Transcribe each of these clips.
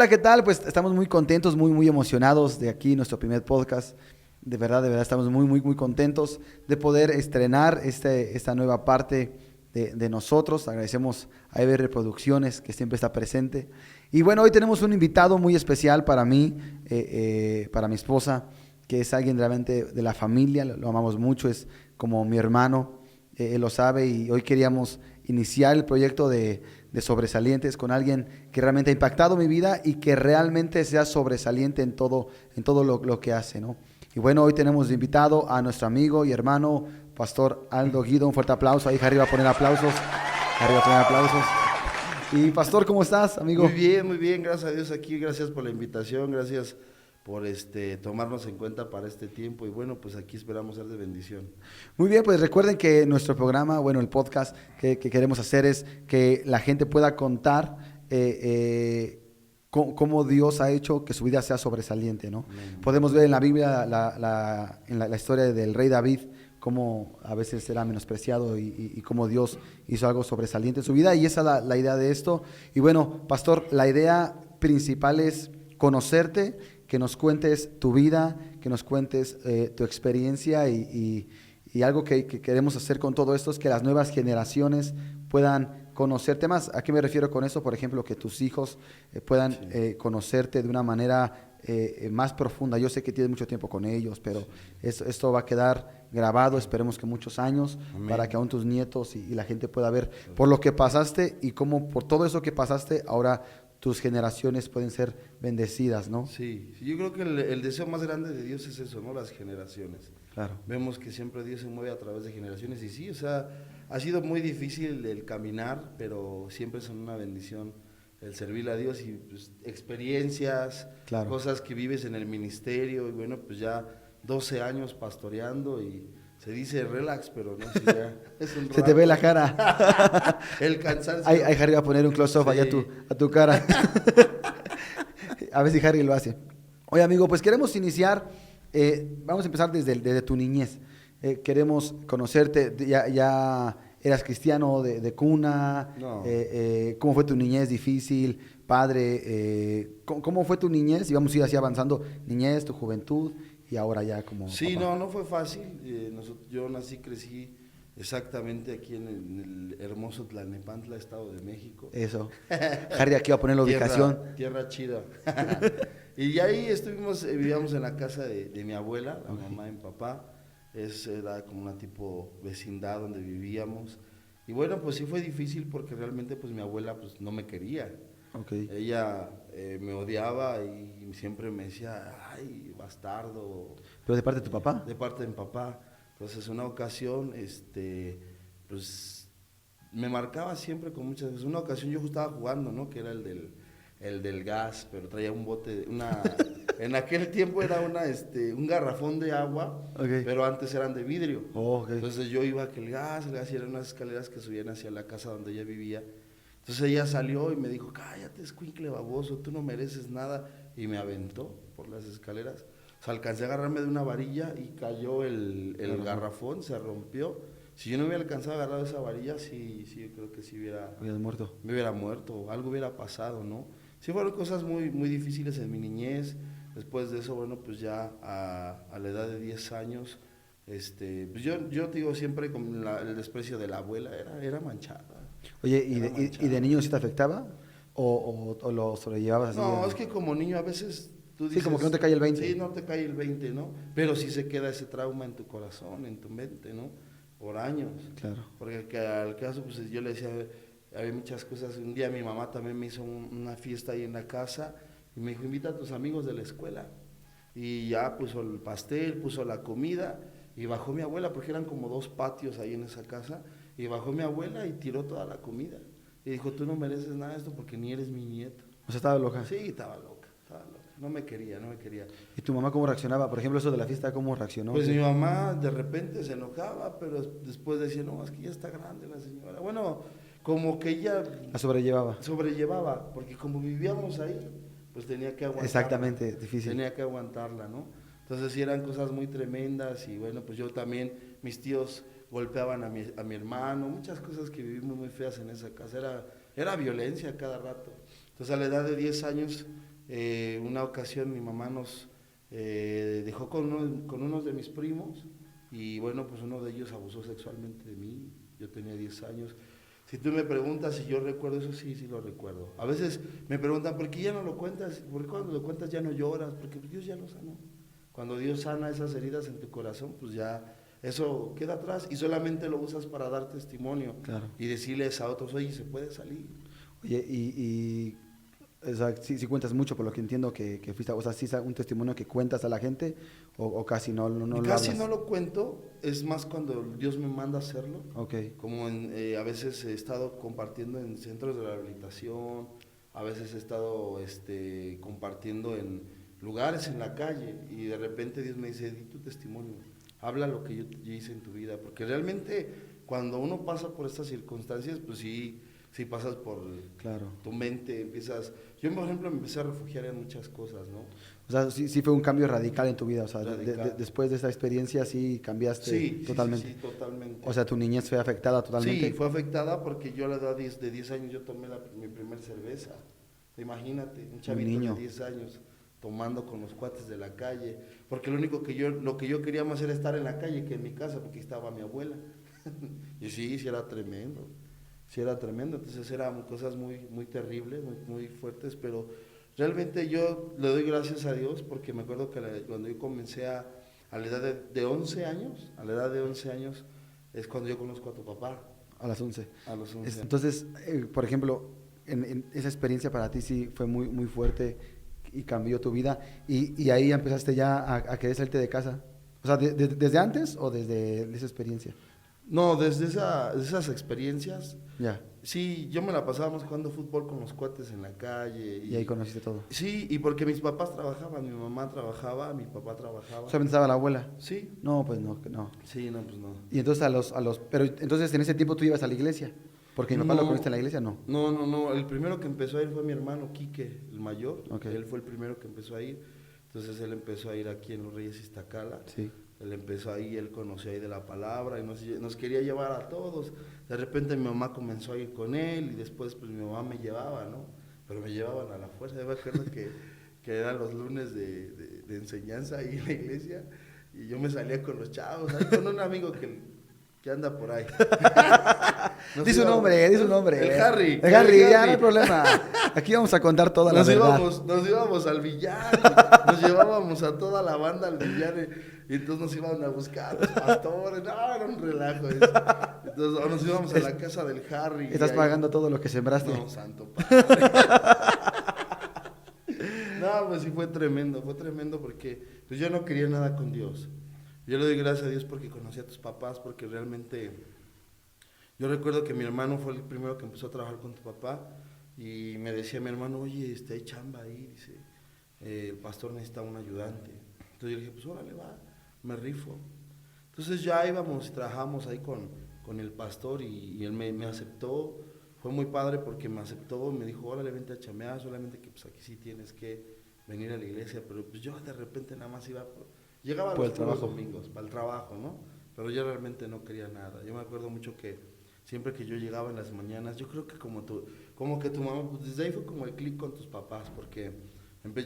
Hola, ¿qué tal? Pues estamos muy contentos, muy emocionados de aquí, nuestro primer podcast. De verdad, estamos muy contentos de poder estrenar esta nueva parte de nosotros. Agradecemos a EBR Producciones, que siempre está presente. Y bueno, hoy tenemos un invitado muy especial para mí, para mi esposa, que es alguien realmente de la familia, lo amamos mucho, es como mi hermano, él lo sabe, y hoy queríamos iniciar el proyecto de Sobresalientes con alguien que realmente ha impactado mi vida y que realmente sea sobresaliente en todo lo que hace, ¿no? Y bueno, hoy tenemos de invitado a nuestro amigo y hermano, Pastor Aldo Guido. Un fuerte aplauso. Ahí Harry va a poner aplausos. Harry va a poner aplausos. Y Pastor, ¿cómo estás, amigo? Muy bien, gracias a Dios aquí, gracias por la invitación, gracias por tomarnos en cuenta para este tiempo y bueno, pues aquí esperamos ser de bendición. Muy bien, pues recuerden que nuestro programa, bueno, el podcast que queremos hacer es que la gente pueda contar cómo Dios ha hecho que su vida sea sobresaliente, ¿no? Amén. Podemos ver en la Biblia, en la historia del rey David, cómo a veces era menospreciado y cómo Dios hizo algo sobresaliente en su vida, y esa es la idea de esto. Y bueno, Pastor, la idea principal es conocerte, que nos cuentes tu vida, que nos cuentes tu experiencia y algo que queremos hacer con todo esto es que las nuevas generaciones puedan conocerte más. ¿A qué me refiero con eso? Por ejemplo, que tus hijos puedan Sí. conocerte de una manera más profunda. Yo sé que tienes mucho tiempo con ellos, pero esto va a quedar grabado, esperemos que muchos años, Amén. para que aún tus nietos y la gente pueda ver por lo que pasaste y cómo por todo eso que pasaste, ahora tus generaciones pueden ser bendecidas, ¿no? Sí, yo creo que el deseo más grande de Dios es eso, ¿no? Las generaciones. Claro. Vemos que siempre Dios se mueve a través de generaciones y sí, o sea, ha sido muy difícil el caminar, pero siempre es una bendición el servirle a Dios y pues, experiencias, Claro. cosas que vives en el ministerio y bueno, pues ya 12 años pastoreando y se dice relax, pero no, sí, ya es un Se te ve la rato. cara. El cansancio. Ahí Harry va a poner un close-up allá Sí. a tu cara. A ver si Harry lo hace. Oye, amigo, pues queremos iniciar, vamos a empezar desde tu niñez. Queremos conocerte, ya eras cristiano de cuna. No. ¿Cómo fue tu niñez difícil? Padre, ¿cómo fue tu niñez? Y vamos a ir así avanzando, niñez, tu juventud y ahora ya como Sí, papá. no fue fácil. Yo nací, crecí exactamente aquí en el hermoso Tlalnepantla, Estado de México. Eso. Harry aquí va a poner la ubicación. Tierra chida. Y ahí estuvimos, vivíamos en la casa de mi abuela, la mamá y mi papá. Era como una tipo vecindad donde vivíamos. Y bueno, pues sí fue difícil porque realmente pues mi abuela pues no me quería. Ok. Ella me odiaba y siempre me decía, ay, bastardo, ¿Pero de parte de tu papá? de parte de mi papá. Entonces, una ocasión, pues, me marcaba siempre con muchas veces. Una ocasión yo estaba jugando, ¿no? Que era el del gas, pero traía un bote, en aquel tiempo era un garrafón de agua, Ok. pero antes eran de vidrio. Oh, ok. Entonces yo iba que el gas, y eran unas escaleras que subían hacia la casa donde ella vivía. Entonces ella salió y me dijo, cállate, escuincle baboso, tú no mereces nada. Y me aventó por las escaleras. O sea, alcancé a agarrarme de una varilla y cayó el garrafón, se rompió. Si yo no hubiera alcanzado a agarrar esa varilla, sí, yo creo que sí Habías muerto. me hubiera muerto, algo hubiera pasado, ¿no? Sí fueron cosas muy difíciles en mi niñez. Después de eso, bueno, pues ya a la edad de 10 años, pues yo te digo siempre con el desprecio de la abuela, era manchada. Oye, Era ¿y de manchada. niño sí te afectaba? ¿O lo sobrellevabas así? No, es que como niño a veces tú Sí, dices... como que no te cae el 20. Sí, no te cae el 20, ¿no? Pero sí se queda ese trauma en tu corazón, en tu mente, ¿no? Por años. Claro. Porque al caso, pues yo le decía, había muchas cosas. Un día mi mamá también me hizo una fiesta ahí en la casa y me dijo, invita a tus amigos de la escuela. Y ya puso el pastel, puso la comida y bajó mi abuela, porque eran como 2 patios ahí en esa casa, y bajó mi abuela y tiró toda la comida. Y dijo, tú no mereces nada de esto porque ni eres mi nieto. O sea, estaba loca. Sí, estaba loca, estaba loca. No me quería, no me quería. ¿Y tu mamá cómo reaccionaba? Por ejemplo, eso de la fiesta, ¿cómo reaccionó? Pues mi mamá de repente se enojaba, pero después decía, no, es que ya está grande la señora. Bueno, como que ella La sobrellevaba. sobrellevaba, porque como vivíamos ahí, pues tenía que aguantarla. Exactamente, difícil. Tenía que aguantarla, ¿no? Entonces sí eran cosas muy tremendas y bueno, pues yo también, mis tíos golpeaban a mi hermano, muchas cosas que vivimos muy feas en esa casa, era violencia cada rato. Entonces a la edad de 10 años, una ocasión mi mamá nos dejó con unos de mis primos y bueno, pues uno de ellos abusó sexualmente de mí, yo tenía 10 años. Si tú me preguntas si yo recuerdo eso, sí, sí lo recuerdo. A veces me preguntan, ¿por qué ya no lo cuentas? ¿Por qué cuando lo cuentas ya no lloras? Porque Dios ya lo sanó. Cuando Dios sana esas heridas en tu corazón, pues ya eso queda atrás y solamente lo usas para dar testimonio. Claro. Y decirles a otros, oye, se puede salir. Oye, o sea, sí cuentas mucho, por lo que entiendo que fuiste, o sea, sí es un testimonio que cuentas a la gente o casi no lo Casi hablas. no lo cuento, es más cuando Dios me manda a hacerlo. Ok. Como a veces he estado compartiendo en centros de rehabilitación, a veces he estado compartiendo en lugares en la calle y de repente Dios me dice, di tu testimonio, habla lo que yo hice en tu vida, porque realmente cuando uno pasa por estas circunstancias, pues sí pasas por Claro. tu mente, yo por ejemplo me empecé a refugiar en muchas cosas, ¿no? O sea, sí fue un cambio radical en tu vida, o sea, después de esta experiencia sí cambiaste totalmente. Sí, totalmente. O sea, tu niñez fue afectada totalmente. Sí, fue afectada porque yo a la edad de 10 años yo tomé mi primer cerveza. Imagínate, un chavito de 10 años tomando con los cuates de la calle, porque lo que yo quería más era estar en la calle que en mi casa, porque estaba mi abuela. Y sí era tremendo. Sí era tremendo, entonces eran cosas muy, muy terribles, muy, muy fuertes, pero realmente yo le doy gracias a Dios porque me acuerdo que cuando yo comencé a la edad de 11 años, es cuando yo conozco a tu papá. A las 11. A los 11. Entonces, por ejemplo, en esa experiencia para ti sí fue muy, muy fuerte y cambió tu vida y ahí empezaste ya a querer salirte de casa. O sea, ¿desde antes o desde esa experiencia? No, desde esas experiencias. Ya. Sí, yo me la pasábamos jugando fútbol con los cuates en la calle. Y ahí conociste todo. Sí, y porque mis papás trabajaban, mi mamá trabajaba, mi papá trabajaba. ¿Solamente estaba la abuela? Sí. No, pues no. Sí, no, pues no. Y entonces pero entonces en ese tiempo tú ibas a la iglesia, porque mi papá lo conociste en la iglesia, ¿no? No, el primero que empezó a ir fue mi hermano Quique, el mayor. Okay. Él fue el primero que empezó a ir. Entonces él empezó a ir aquí en Los Reyes Iztacala. Sí. Él empezó ahí, él conoció ahí de la palabra y nos quería llevar a todos. De repente mi mamá comenzó a ir con él y después pues mi mamá me llevaba, ¿no? Pero me llevaban a la fuerza. Yo me acuerdo que eran los lunes de enseñanza ahí en la iglesia y yo me salía con los chavos, ahí con un amigo que anda por ahí. Dice un nombre. El Harry. El Harry, ya no hay problema. Aquí vamos a contar toda la verdad. Nos íbamos al billar, nos llevábamos a toda la banda al billar y entonces nos iban a buscar los pastores. No, era un relajo eso. Entonces nos íbamos a la casa del Harry. Estás pagando todo lo que sembraste. No, santo padre. No, pues sí fue tremendo porque pues yo no quería nada con Dios. Yo le doy gracias a Dios porque conocí a tus papás, porque realmente yo recuerdo que mi hermano fue el primero que empezó a trabajar con tu papá y me decía mi hermano, oye, hay chamba ahí, dice, el pastor necesita un ayudante. Entonces yo le dije, pues órale, va, me rifo. Entonces ya íbamos, trabajamos ahí con el pastor y él me aceptó. Fue muy padre porque me aceptó, me dijo, órale, vente a chamear, solamente que pues aquí sí tienes que venir a la iglesia, pero pues yo de repente nada más llegaba los domingos para el trabajo, ¿no? Pero yo realmente no quería nada. Yo me acuerdo mucho que siempre que yo llegaba en las mañanas, yo creo que como que tu mamá, pues desde ahí fue como el clic con tus papás, porque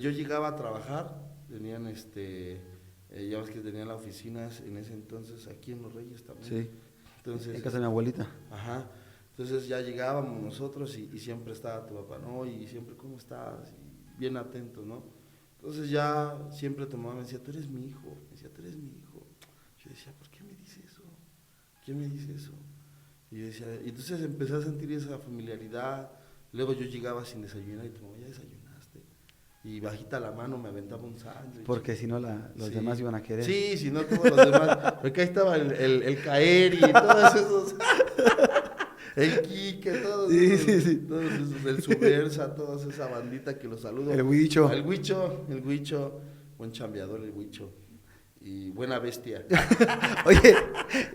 yo llegaba a trabajar, tenían ya ves que tenían las oficinas en ese entonces aquí en Los Reyes también. Sí. Entonces, en casa de mi abuelita. Ajá. Entonces ya llegábamos nosotros y siempre estaba tu papá, ¿no? Y siempre, ¿cómo estás? Y bien atento, ¿no? Entonces ya siempre tu mamá me decía, tú eres mi hijo. Me decía, tú eres mi hijo. Yo decía, ¿por qué me dice eso? ¿Quién me dice eso? Y yo decía, y entonces empecé a sentir esa familiaridad. Luego yo llegaba sin desayunar y tu mamá, ¿ya desayunaste? Y bajita la mano me aventaba un sándwich. Porque si no los demás iban a querer. Sí, si no todos los demás. Porque ahí estaba el caer y todos esos. El Quique, todos esos, el Subversa, toda esa bandita que los saludo. El Huicho. El Huicho, buen chambeador el Huicho. Y buena bestia. Oye,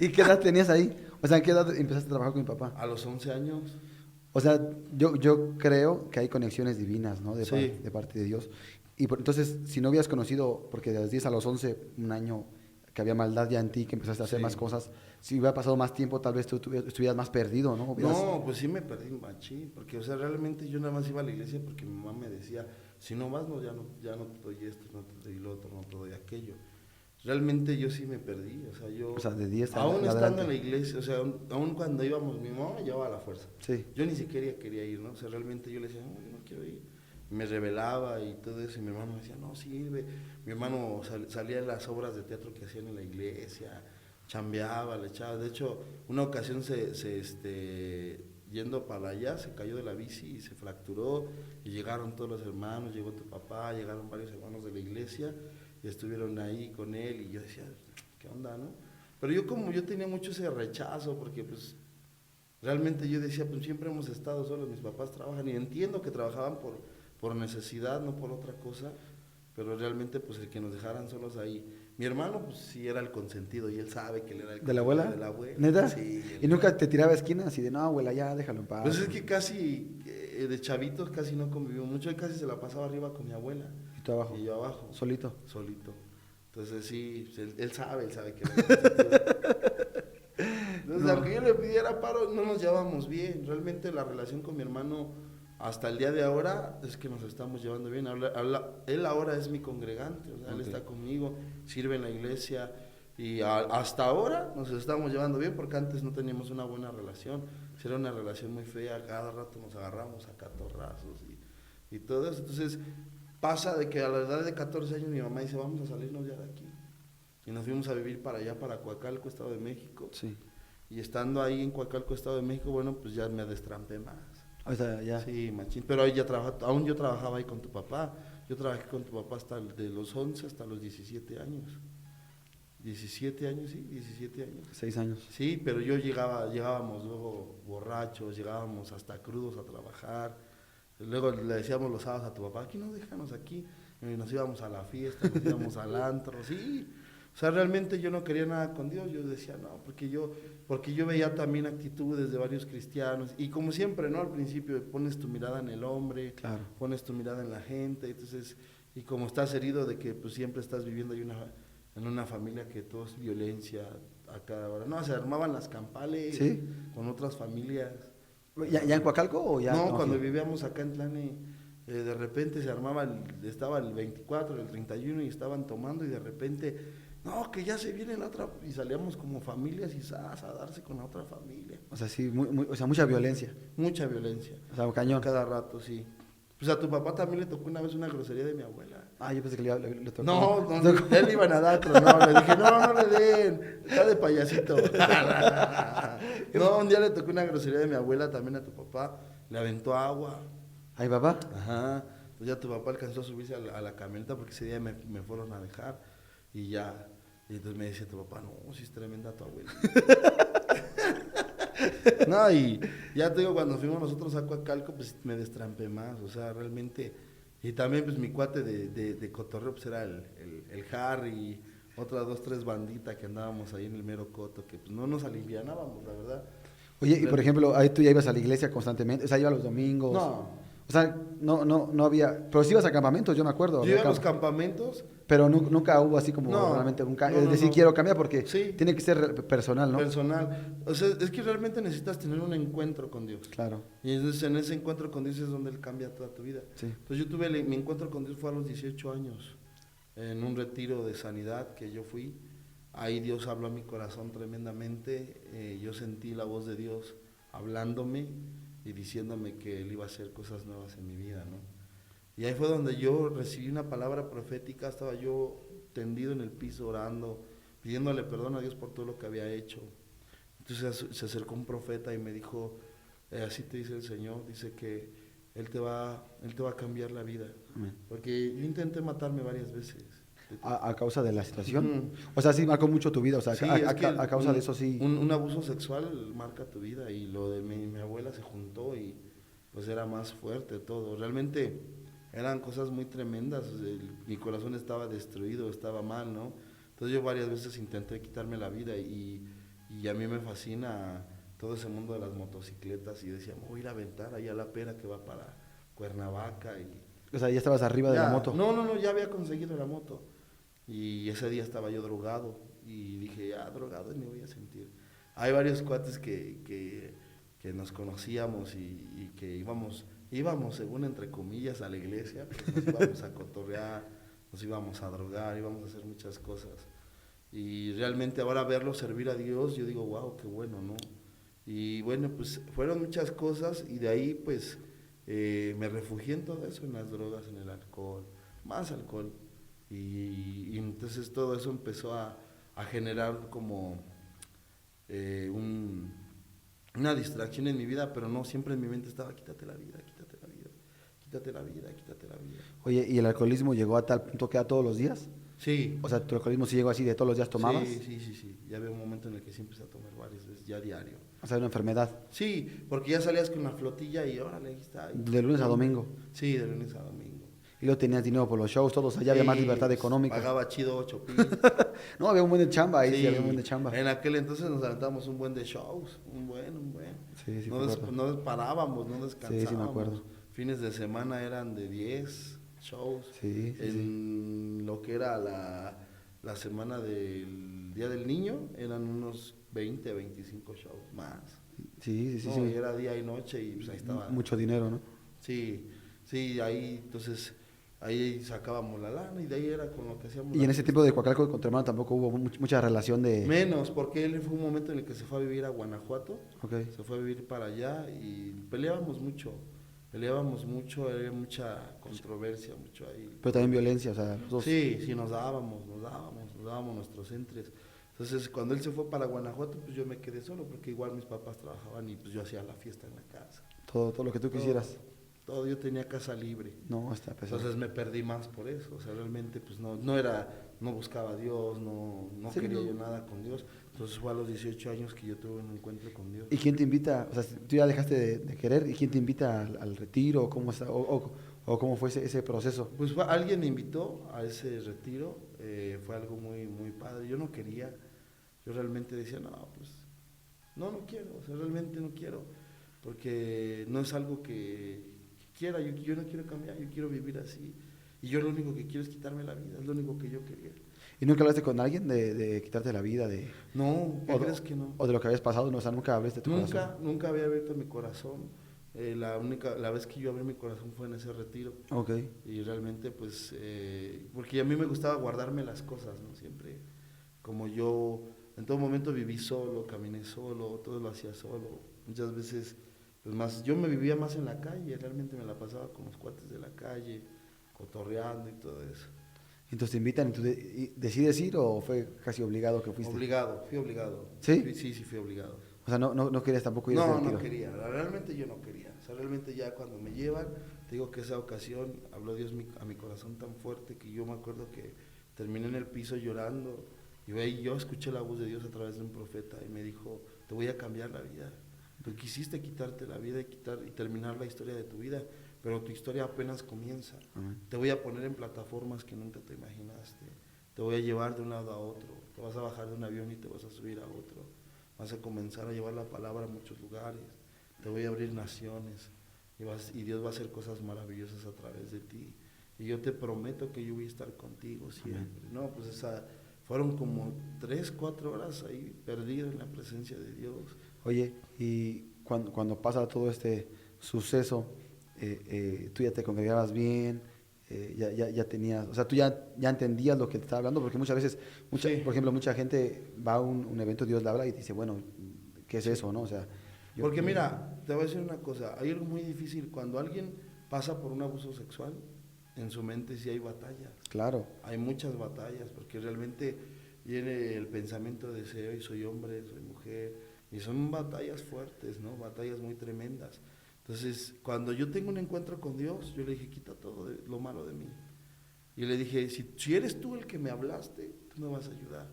¿y qué edad tenías ahí? O sea, ¿en qué edad empezaste a trabajar con mi papá? A los 11 años. O sea, yo creo que hay conexiones divinas, ¿no? De parte de Dios. Y entonces, si no habías conocido, porque de los 10 a los 11, un año que había maldad ya en ti, que empezaste a hacer más cosas, si hubiera pasado más tiempo, tal vez tú estuvieras más perdido, ¿no? No, pues sí me perdí machín, porque, o sea, realmente yo nada más iba a la iglesia porque mi mamá me decía, si no vas, no, ya no te doy esto, no te doy lo otro, no te doy aquello. Realmente yo sí me perdí, o sea, O sea, de 10 aún estando adelante. en la iglesia, o sea, aún cuando íbamos, mi mamá me llevaba a la fuerza. Sí. Yo ni siquiera quería ir, ¿no? O sea, realmente yo le decía, no, yo no quiero ir. Me rebelaba y todo eso, y mi hermano me decía, no, sirve. Mi hermano salía de las obras de teatro que hacían en la iglesia, chambeaba, le echaba. De hecho, una ocasión yendo para allá, se cayó de la bici y se fracturó, y llegaron todos los hermanos, llegó tu papá, llegaron varios hermanos de la iglesia, y estuvieron ahí con él, y yo decía, ¿qué onda, no? Pero yo tenía mucho ese rechazo, porque pues realmente yo decía, pues siempre hemos estado solos, mis papás trabajan, y entiendo que trabajaban por necesidad, no por otra cosa, pero realmente pues el que nos dejaran solos ahí. Mi hermano pues sí era el consentido, y él sabe que él era el ¿De la consentido abuela? de la abuela. ¿Neta? Sí. ¿Y nunca te tiraba esquinas así de, no, abuela, ya, déjalo en paz? Pues es que casi, de chavitos casi no convivió mucho, él casi se la pasaba arriba con mi abuela. ¿Y tú abajo? Y yo abajo. ¿Solito? Solito. Entonces sí, pues, él sabe que era el consentido. Entonces, aunque yo le pidiera paro, no nos llevábamos bien. Realmente la relación con mi hermano hasta el día de ahora es que nos estamos llevando bien. Él ahora es mi congregante, o sea, él está conmigo, sirve en la iglesia, y hasta ahora nos estamos llevando bien, porque antes no teníamos una buena relación. Era una relación muy fea, cada rato nos agarramos a catorrazos y todo eso. Entonces pasa de que a la edad de 14 años mi mamá dice, vamos a salirnos ya de aquí. Y nos fuimos a vivir para allá, para Coacalco, Estado de México. Sí. Y estando ahí en Coacalco, Estado de México, bueno, pues ya me destrampé más. O sea, ya. Sí, machín. Pero ahí aún yo trabajaba ahí con tu papá. Yo trabajé con tu papá hasta de los 11 hasta los 17 años. 17 años, sí, 17 años. 6 años. Sí, pero llegábamos luego borrachos, llegábamos hasta crudos a trabajar. Luego le decíamos los sábados a tu papá, aquí no, déjanos aquí. Y nos íbamos a la fiesta, nos íbamos al antro, sí. O sea, realmente yo no quería nada con Dios, yo decía, no, porque yo veía también actitudes de varios cristianos, y como siempre, ¿no? Al principio pones tu mirada en el hombre, Claro. pones tu mirada en la gente, entonces, y como estás herido de que pues siempre estás viviendo ahí en una familia que todo es violencia a cada hora. No, se armaban las campales ¿Sí? con otras familias. ¿Ya en Coacalco o ya? No, cuando aquí? vivíamos acá en Tlane, de repente se armaba, estaba el 24, el 31 y estaban tomando, y de repente, no, que ya se viene la otra, y salíamos como familias y a darse con la otra familia. O sea, sí, o sea, mucha violencia. Mucha violencia. O sea, cañón. Cada rato, sí. Pues a tu papá también le tocó una vez una grosería de mi abuela. Ah, yo pensé que le tocó. No, él iba a dar, pero no, le dije, no le den, está de payasito. No, un día le tocó una grosería de mi abuela también a tu papá, le aventó agua. ¿Ay, papá? Ajá, pues ya tu papá alcanzó a subirse a la camioneta, porque ese día me fueron a dejar, y ya, y entonces me dice tu papá, no, si es tremenda tu abuela. No, y ya te digo, cuando fuimos nosotros a Coacalco, pues me destrampé más, o sea, realmente, y también pues mi cuate de cotorreo, pues era el Harry, otras 2, 3 banditas que andábamos ahí en el mero coto, que pues no nos alivianábamos, la verdad. Oye, y por ejemplo, ahí tú ya ibas a la iglesia constantemente, o sea, ibas los domingos. No. O sea, no había, pero sí ibas a campamentos, yo me acuerdo. Yo iba a los camp- campamentos. Pero nunca hubo así como No, realmente un cambio. no, Es no, decir, no. quiero cambiar porque Sí. tiene que ser personal, ¿no? Personal. O sea, es que realmente necesitas tener un encuentro con Dios. Claro. Y entonces en ese encuentro con Dios es donde Él cambia toda tu vida. Sí. Entonces yo tuve, mi encuentro con Dios fue a los 18 años, en un retiro de sanidad que yo fui. Ahí Dios habló a mi corazón tremendamente. Yo sentí la voz de Dios hablándome y diciéndome que Él iba a hacer cosas nuevas en mi vida, ¿no? Y ahí fue donde yo recibí una palabra profética. Estaba yo tendido en el piso orando, pidiéndole perdón a Dios por todo lo que había hecho. Entonces se acercó un profeta y me dijo, así te dice el Señor, dice que Él te va a cambiar la vida. Amén. Porque yo intenté matarme varias veces. A causa de la situación. Ujú. O sea, sí marcó mucho tu vida. O sea, Sí, a es que a causa de eso sí. Un abuso sexual marca tu vida, y lo de mi abuela se juntó y pues era más fuerte todo. Realmente eran cosas muy tremendas. Mi corazón estaba destruido, estaba mal, ¿no? Entonces yo varias veces intenté quitarme la vida, y a mí me fascina todo ese mundo de las motocicletas, y decía, me voy a ir a aventar ahí a la pera que va para Cuernavaca. O sea, ya estabas arriba de la moto. No, ya había conseguido la moto. Y ese día estaba yo drogado, y dije, ya drogado ni voy a sentir. Hay varios cuates que nos conocíamos y que íbamos íbamos, según entre comillas, a la iglesia, pues nos íbamos a cotorrear, nos íbamos a drogar, íbamos a hacer muchas cosas. Y realmente ahora verlo servir a Dios, yo digo, wow, qué bueno, ¿no? Y bueno, pues fueron muchas cosas y de ahí pues me refugié en todo eso, en las drogas, en el alcohol, más alcohol. Y entonces todo eso empezó a generar como una distracción en mi vida, pero no, siempre en mi mente estaba, quítate la vida, quítate la vida, quítate la vida, quítate la vida. Oye, ¿y el alcoholismo llegó a tal punto que era todos los días? Sí. O sea, ¿tu alcoholismo sí llegó así de todos los días tomabas? Sí. Ya había un momento en el que sí empecé a tomar varias veces, ya diario. O sea, una enfermedad. Sí, porque ya salías con la flotilla y órale, ahí está. De lunes a domingo. Sí, de lunes a domingo. Y luego tenías dinero por los shows, todos, allá había más libertad económica. Pagaba chido 8 pi. No, había un buen de chamba ahí, sí, había un buen de chamba. En aquel entonces nos aventábamos un buen de shows, un buen. Sí, No parábamos, no descansábamos. Sí, me acuerdo. Fines de semana eran de 10 shows. Sí. Lo que era la semana del Día del Niño, eran unos 20 a 25 shows más. Sí. Y era día y noche y pues ahí estaba. Mucho dinero, ¿no? Sí, ahí entonces ahí sacábamos la lana y de ahí era con lo que hacíamos. Y en ese tiempo de Coacalco con tu hermano tampoco hubo mucha relación de... Menos, porque él fue un momento en el que se fue a vivir a Guanajuato, Okay. se fue a vivir para allá y peleábamos mucho, había mucha controversia, mucho ahí. Pero también violencia, o sea, los dos. Sí, nos dábamos nuestros entres. Entonces, cuando él se fue para Guanajuato, pues yo me quedé solo, porque igual mis papás trabajaban y pues yo hacía la fiesta en la casa. Todo lo que tú quisieras. Todo, yo tenía casa libre. No, está pesado. Entonces me perdí más por eso, o sea, realmente pues no buscaba a Dios, no Sí, quería no. yo nada con Dios. Entonces fue a los 18 años que yo tuve un encuentro con Dios. ¿Y quién te invita? O sea, tú ya dejaste de querer, ¿y quién te invita al retiro? ¿Cómo está? O cómo fue ese proceso? Pues alguien me invitó a ese retiro, fue algo muy, muy padre. Yo no quería, yo realmente decía, no, pues no quiero, o sea, realmente no quiero, porque no es algo que quiera, yo no quiero cambiar, yo quiero vivir así. Y yo lo único que quiero es quitarme la vida, es lo único que yo quería. ¿Y nunca hablaste con alguien de quitarte la vida? No, ¿qué crees que no? ¿O de lo que habías pasado? No, o sea, nunca hablaste de tu corazón. Nunca había abierto mi corazón. La vez que yo abrí mi corazón fue en ese retiro. Ok. Y realmente, pues, porque a mí me gustaba guardarme las cosas, ¿no? Siempre, como yo en todo momento viví solo, caminé solo, todo lo hacía solo. Muchas veces, pues más, yo me vivía más en la calle, realmente me la pasaba con los cuates de la calle, cotorreando y todo eso. Entonces te invitan y tú decides ir o fue casi obligado que fuiste? Fui obligado. ¿Sí? Sí, fui obligado. O sea, no querías tampoco ir a ese retiro. No quería, realmente yo no quería. O sea, realmente ya cuando me llevan, te digo que esa ocasión habló Dios a mi corazón tan fuerte que yo me acuerdo que terminé en el piso llorando y yo escuché la voz de Dios a través de un profeta y me dijo, te voy a cambiar la vida. Tú quisiste quitarte la vida y terminar la historia de tu vida, pero tu historia apenas comienza. Te voy a poner en plataformas que nunca te imaginaste. Te voy a llevar de un lado a otro. Te vas a bajar de un avión y te vas a subir a otro. Vas a comenzar a llevar la palabra a muchos lugares. Te voy a abrir naciones. Y Dios va a hacer cosas maravillosas a través de ti. Y yo te prometo que yo voy a estar contigo siempre. No, pues fueron como 3, 4 horas ahí perdido en la presencia de Dios. Oye, y cuando pasa todo este suceso, tú ya te congregabas bien, ya tenías, o sea, tú ya entendías lo que te estaba hablando, porque muchas veces, Sí. por ejemplo, mucha gente va a un evento, Dios le habla y dice, bueno, ¿qué es eso, no? O sea, porque mira, te voy a decir una cosa, hay algo muy difícil, cuando alguien pasa por un abuso sexual, en su mente sí hay batallas. Claro. Hay muchas batallas, porque realmente viene el pensamiento de ser, hoy soy hombre, soy mujer, y son batallas fuertes, ¿no? Batallas muy tremendas. Entonces, cuando yo tengo un encuentro con Dios, yo le dije, quita todo lo malo de mí. Y le dije, si eres tú el que me hablaste, tú me vas a ayudar.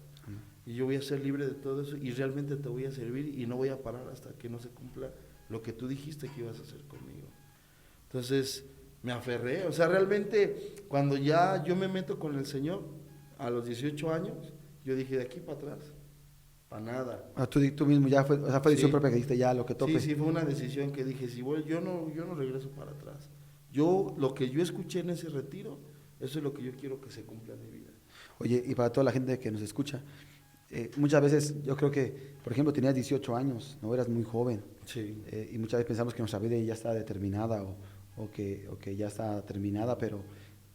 Y yo voy a ser libre de todo eso y realmente te voy a servir y no voy a parar hasta que no se cumpla lo que tú dijiste que ibas a hacer conmigo. Entonces, me aferré. O sea, realmente, cuando ya yo me meto con el Señor, a los 18 años, yo dije, de aquí para atrás, para nada. Tú mismo ya fue, o sea, fue decisión Sí. propia que dijiste ya lo que tope. Sí, fue una decisión que dije, si voy, yo no regreso para atrás. Lo que yo escuché en ese retiro, eso es lo que yo quiero que se cumpla en mi vida. Oye, y para toda la gente que nos escucha, muchas veces yo creo que, por ejemplo, tenías 18 años, no eras muy joven, Sí. y muchas veces pensamos que nuestra vida ya está determinada o que ya está terminada, pero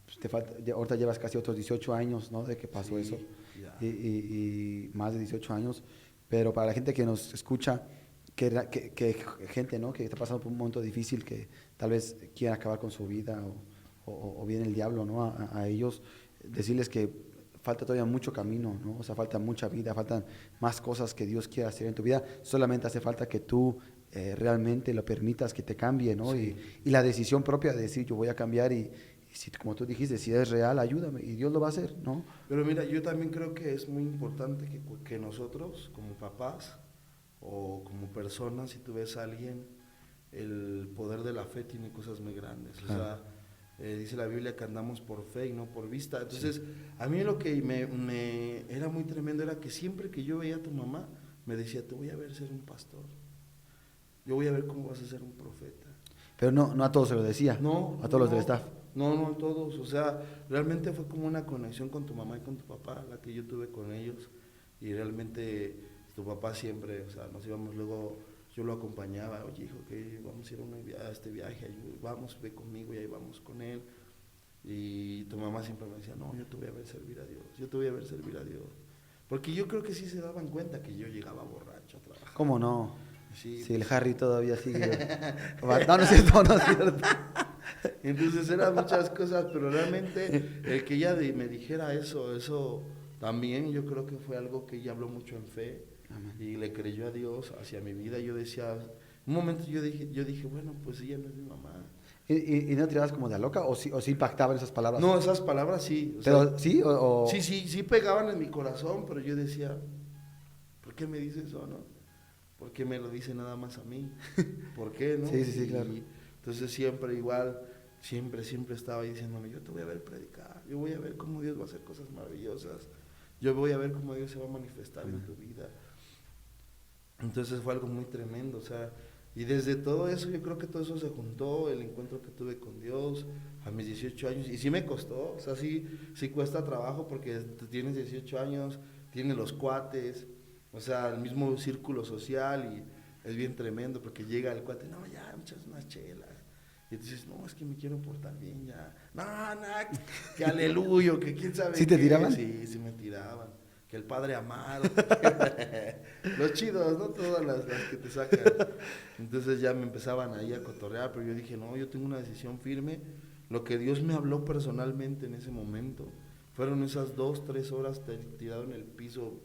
pues, te falta, ahorita llevas casi otros 18 años, ¿no? De que pasó eso, Ya. y más de 18 años, pero para la gente que nos escucha, que gente, ¿no? Que está pasando por un momento difícil, que tal vez quiera acabar con su vida o viene el diablo, ¿no? A ellos, decirles que falta todavía mucho camino, ¿no? O sea, falta mucha vida, faltan más cosas que Dios quiera hacer en tu vida. Solamente hace falta que tú realmente lo permitas que te cambie, ¿no? Sí. Y la decisión propia de decir, yo voy a cambiar y si, como tú dijiste, si es real, ayúdame y Dios lo va a hacer, ¿no? Pero mira, yo también creo que es muy importante que nosotros, como papás o como personas, si tú ves a alguien, el poder de la fe tiene cosas muy grandes. O sea, dice la Biblia que andamos por fe y no por vista. Entonces, a mí lo que me era muy tremendo era que siempre que yo veía a tu mamá, me decía, te voy a ver ser un pastor. Yo voy a ver cómo vas a ser un profeta. Pero no a todos se lo decía, No, a todos los del no, staff. no todos, o sea, realmente fue como una conexión con tu mamá y con tu papá, la que yo tuve con ellos, y realmente tu papá siempre, o sea, nos íbamos luego, yo lo acompañaba, oye hijo, que vamos a ir a este viaje, vamos, ve conmigo, y ahí vamos con él, y tu mamá siempre me decía, no, yo te voy a ver servir a Dios, yo te voy a ver servir a Dios, porque yo creo que sí se daban cuenta que yo llegaba borracho a trabajar. ¿Cómo no? Sí, Si el pues, Harry todavía sigue. No, no es cierto, no es cierto. entonces eran muchas cosas, pero realmente el que ella me dijera eso también yo creo que fue algo que ella habló mucho en fe. Amén. Y le creyó a Dios hacia mi vida. Yo decía, un momento yo dije, bueno, pues ella no es mi mamá. ¿Y no tirabas como de a loca o sí impactaban esas palabras? No, esas palabras sí. O Pero sea, sí sí pegaban en mi corazón, pero yo decía, ¿por qué me dice eso, no? ¿Por qué me lo dice nada más a mí? ¿Por qué, no? Sí, claro. Entonces siempre igual, siempre estaba diciéndome, yo te voy a ver predicar, yo voy a ver cómo Dios va a hacer cosas maravillosas, yo voy a ver cómo Dios se va a manifestar en tu vida. Entonces fue algo muy tremendo, o sea, y desde todo eso, yo creo que todo eso se juntó, el encuentro que tuve con Dios a mis 18 años, y sí me costó, o sea, sí cuesta trabajo porque tienes 18 años, tienes los cuates, o sea, el mismo círculo social, y es bien tremendo porque llega el cuate, no, ya, me echas unas chelas, y dices, no, es que me quiero portar bien ya, no, que aleluyo, que quién sabe. ¿Sí te qué. tiraban? Sí me tiraban. Que el Padre Amaro, los chidos, ¿no? Todas las que te sacan. Entonces ya me empezaban ahí a cotorrear, pero yo dije, no, yo tengo una decisión firme. Lo que Dios me habló personalmente en ese momento fueron esas 2, 3 horas tirado en el piso,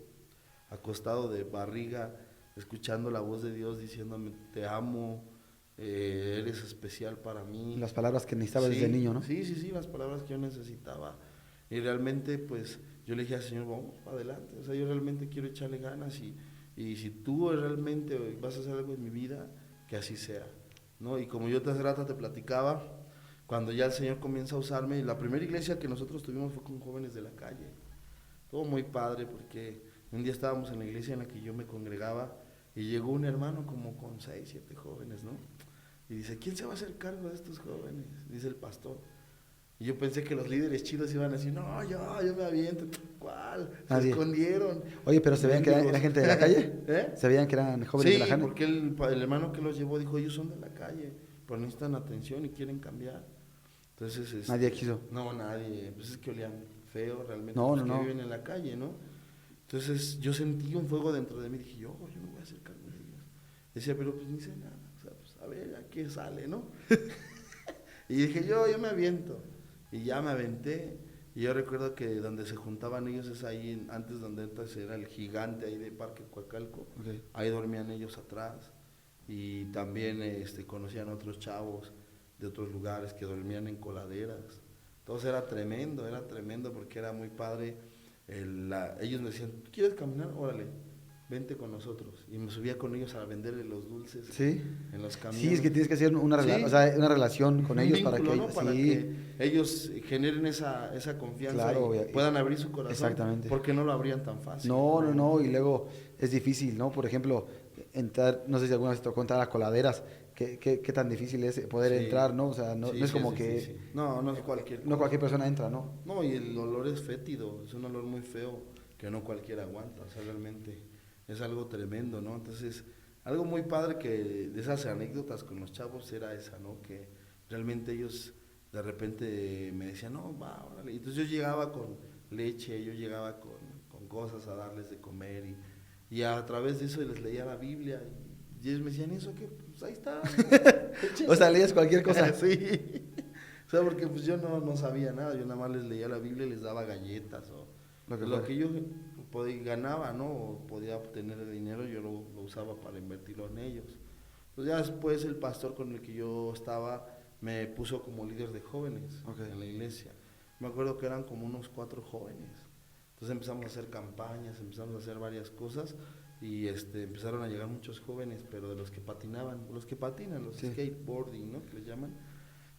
acostado de barriga, escuchando la voz de Dios diciéndome, te amo, eres especial para mí. Las palabras que necesitabas Sí, desde niño, ¿no? Sí, las palabras que yo necesitaba. Y realmente, pues, yo le dije al Señor, vamos para adelante. O sea, yo realmente quiero echarle ganas y si tú realmente vas a hacer algo en mi vida, que así sea, ¿no? Y como yo hace rato te platicaba, cuando ya el Señor comienza a usarme, la primera iglesia que nosotros tuvimos fue con jóvenes de la calle. Todo muy padre porque un día estábamos en la iglesia en la que yo me congregaba y llegó un hermano como con 6, 7 jóvenes, ¿no? Y dice, ¿quién se va a hacer cargo de estos jóvenes? Dice el pastor. Y yo pensé que los líderes chidos iban a decir, no, yo me aviento. ¿Cuál? Se escondieron. Oye, pero ¿se veían que era gente de la calle? ¿Eh? ¿Se veían que eran jóvenes de la calle? Sí, porque el hermano que los llevó dijo, ellos son de la calle, pero necesitan atención y quieren cambiar. Entonces, Nadie quiso. No, nadie. Pues es que olían feo realmente. No, pues no, que no. viven en la calle, ¿no? Entonces yo sentí un fuego dentro de mí. Dije, yo me voy a acercar de ellos. Decía, pero pues ni sé nada. O sea, pues a ver, ¿a qué sale, no? Y dije, yo me aviento. Y ya me aventé. Y yo recuerdo que donde se juntaban ellos es ahí, antes donde entonces era el gigante ahí de Parque Coacalco. Okay. Ahí dormían ellos atrás. Y también conocían otros chavos de otros lugares que dormían en coladeras. Entonces era tremendo porque era muy padre. Ellos me decían, ¿tú quieres caminar? Órale, vente con nosotros. Y me subía con ellos a venderle los dulces. Sí. En los camiones. Sí, es que tienes que hacer una, Sí. o sea, una relación con Un ellos vínculo, para que, ¿no? Para sí, que ellos generen esa confianza, claro, y puedan abrir su corazón. exactamente. Porque no lo abrían tan fácil. No, y luego es difícil, ¿no? Por ejemplo, entrar, no sé si alguna vez te tocó entrar a coladeras, qué tan difícil es poder Sí. entrar, ¿no? O sea, no es como que... difícil. No es cualquier No cualquier persona entra, ¿no? No, y el olor es fétido, es un olor muy feo que no cualquiera aguanta, o sea, realmente es algo tremendo, ¿no? Entonces, algo muy padre que de esas anécdotas con los chavos era esa, ¿no? Que realmente ellos de repente me decían, no, va, órale. Entonces yo llegaba con leche, yo llegaba con cosas a darles de comer y a través de eso les leía la Biblia y ellos me decían, ¿eso qué? Pues ahí está. O sea, leías cualquier cosa. Sí. O sea, porque pues yo no sabía nada, yo nada más les leía la Biblia y les daba galletas o lo que yo ganaba, ¿no? O podía obtener el dinero, yo lo usaba para invertirlo en ellos. Entonces ya después el pastor con el que yo estaba me puso como líder de jóvenes en la iglesia. Me acuerdo que eran como unos 4 jóvenes. Entonces empezamos a hacer campañas, empezamos a hacer varias cosas y empezaron a llegar muchos jóvenes, pero de los que patinaban, los que patinan, los skateboarding, ¿no? Que les llaman.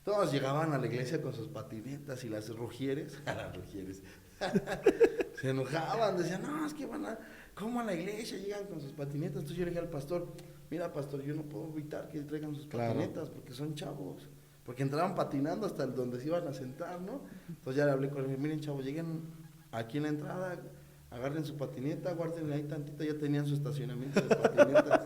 Todos llegaban a la iglesia con sus patinetas y las rugieres, se enojaban, decían, no, es que ¿cómo a la iglesia llegan con sus patinetas? Entonces yo le dije al pastor, mira pastor, yo no puedo evitar que traigan sus patinetas porque son chavos, porque entraban patinando hasta donde se iban a sentar, ¿no? Entonces ya le hablé con él, miren chavos, lleguen aquí en la entrada, agarren su patineta, guárdenla ahí tantito, ya tenían su estacionamiento de patinetas.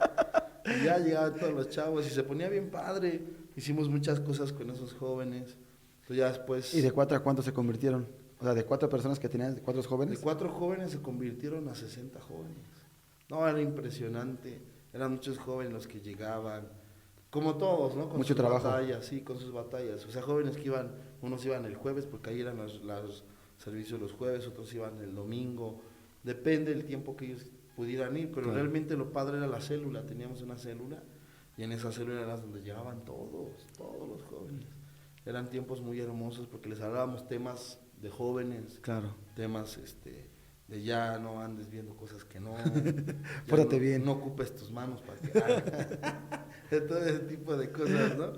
Y ya llegaban todos los chavos y se ponía bien padre. Hicimos muchas cosas con esos jóvenes. Entonces ya después... ¿Y de 4 a cuántos se convirtieron? O sea, de 4 personas que tenían, de 4 jóvenes. De 4 jóvenes se convirtieron a 60 jóvenes. No, era impresionante. Eran muchos jóvenes los que llegaban. Como todos, ¿no? Con mucho sus trabajo. batallas, sí, con sus batallas. O sea, jóvenes que unos iban el jueves porque ahí eran los servicios los jueves, otros iban el domingo. Depende del tiempo que ellos pudieran ir, pero realmente lo padre era la célula. Teníamos una célula y en esa célula era donde llegaban todos los jóvenes. Eran tiempos muy hermosos porque les hablábamos temas de jóvenes, temas de ya no andes viendo cosas que no, pórtate bien, no ocupes tus manos para que todo ese tipo de cosas, ¿no?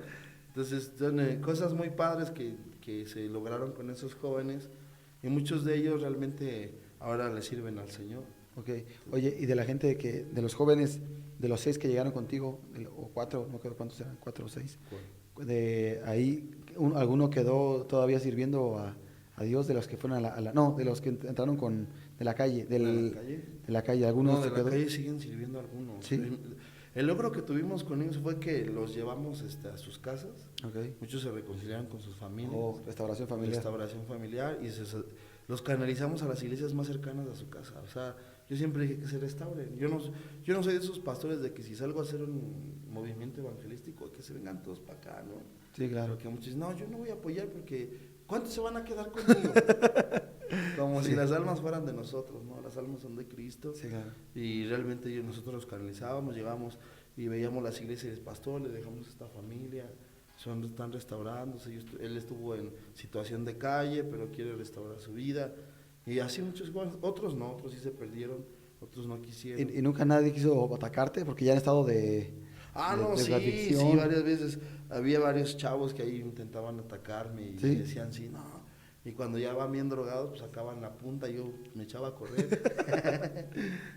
Entonces son cosas muy padres que se lograron con esos jóvenes y muchos de ellos realmente ahora le sirven al Señor. Oye, y de la gente de los jóvenes, de los 6 que llegaron contigo, o 4, no creo cuántos eran, 4 o 6, de ahí, ¿alguno quedó todavía sirviendo a Dios de los que fueron no, de los que entraron de la calle? ¿De la calle? De la calle, algunos no, de la calle siguen sirviendo algunos. ¿Sí? El logro que tuvimos con ellos fue que los llevamos a sus casas. Muchos se reconciliaron con sus familias. Restauración familiar. Y los canalizamos a las iglesias más cercanas a su casa. O sea, yo siempre dije que se restauren. Yo no soy de esos pastores de que si salgo a hacer un movimiento evangelístico, que se vengan todos para acá, ¿no? Sí, claro. Porque muchos dicen, no, yo no voy a apoyar porque ¿cuántos se van a quedar conmigo? Como si las almas fueran de nosotros, ¿no? Las almas son de Cristo. Sí, claro. Y realmente nosotros los canalizábamos, llegábamos y veíamos las iglesias, pastor, le dejamos esta familia, están restaurándose. Él estuvo en situación de calle, pero quiere restaurar su vida. Y así muchos jóvenes, otros no, otros sí se perdieron, otros no quisieron. ¿Y nunca nadie quiso atacarte? Porque ya han estado de sí, varias veces. Había varios chavos que ahí intentaban atacarme y decían, sí, no. Y cuando ya van bien drogados, pues sacaban la punta y yo me echaba a correr.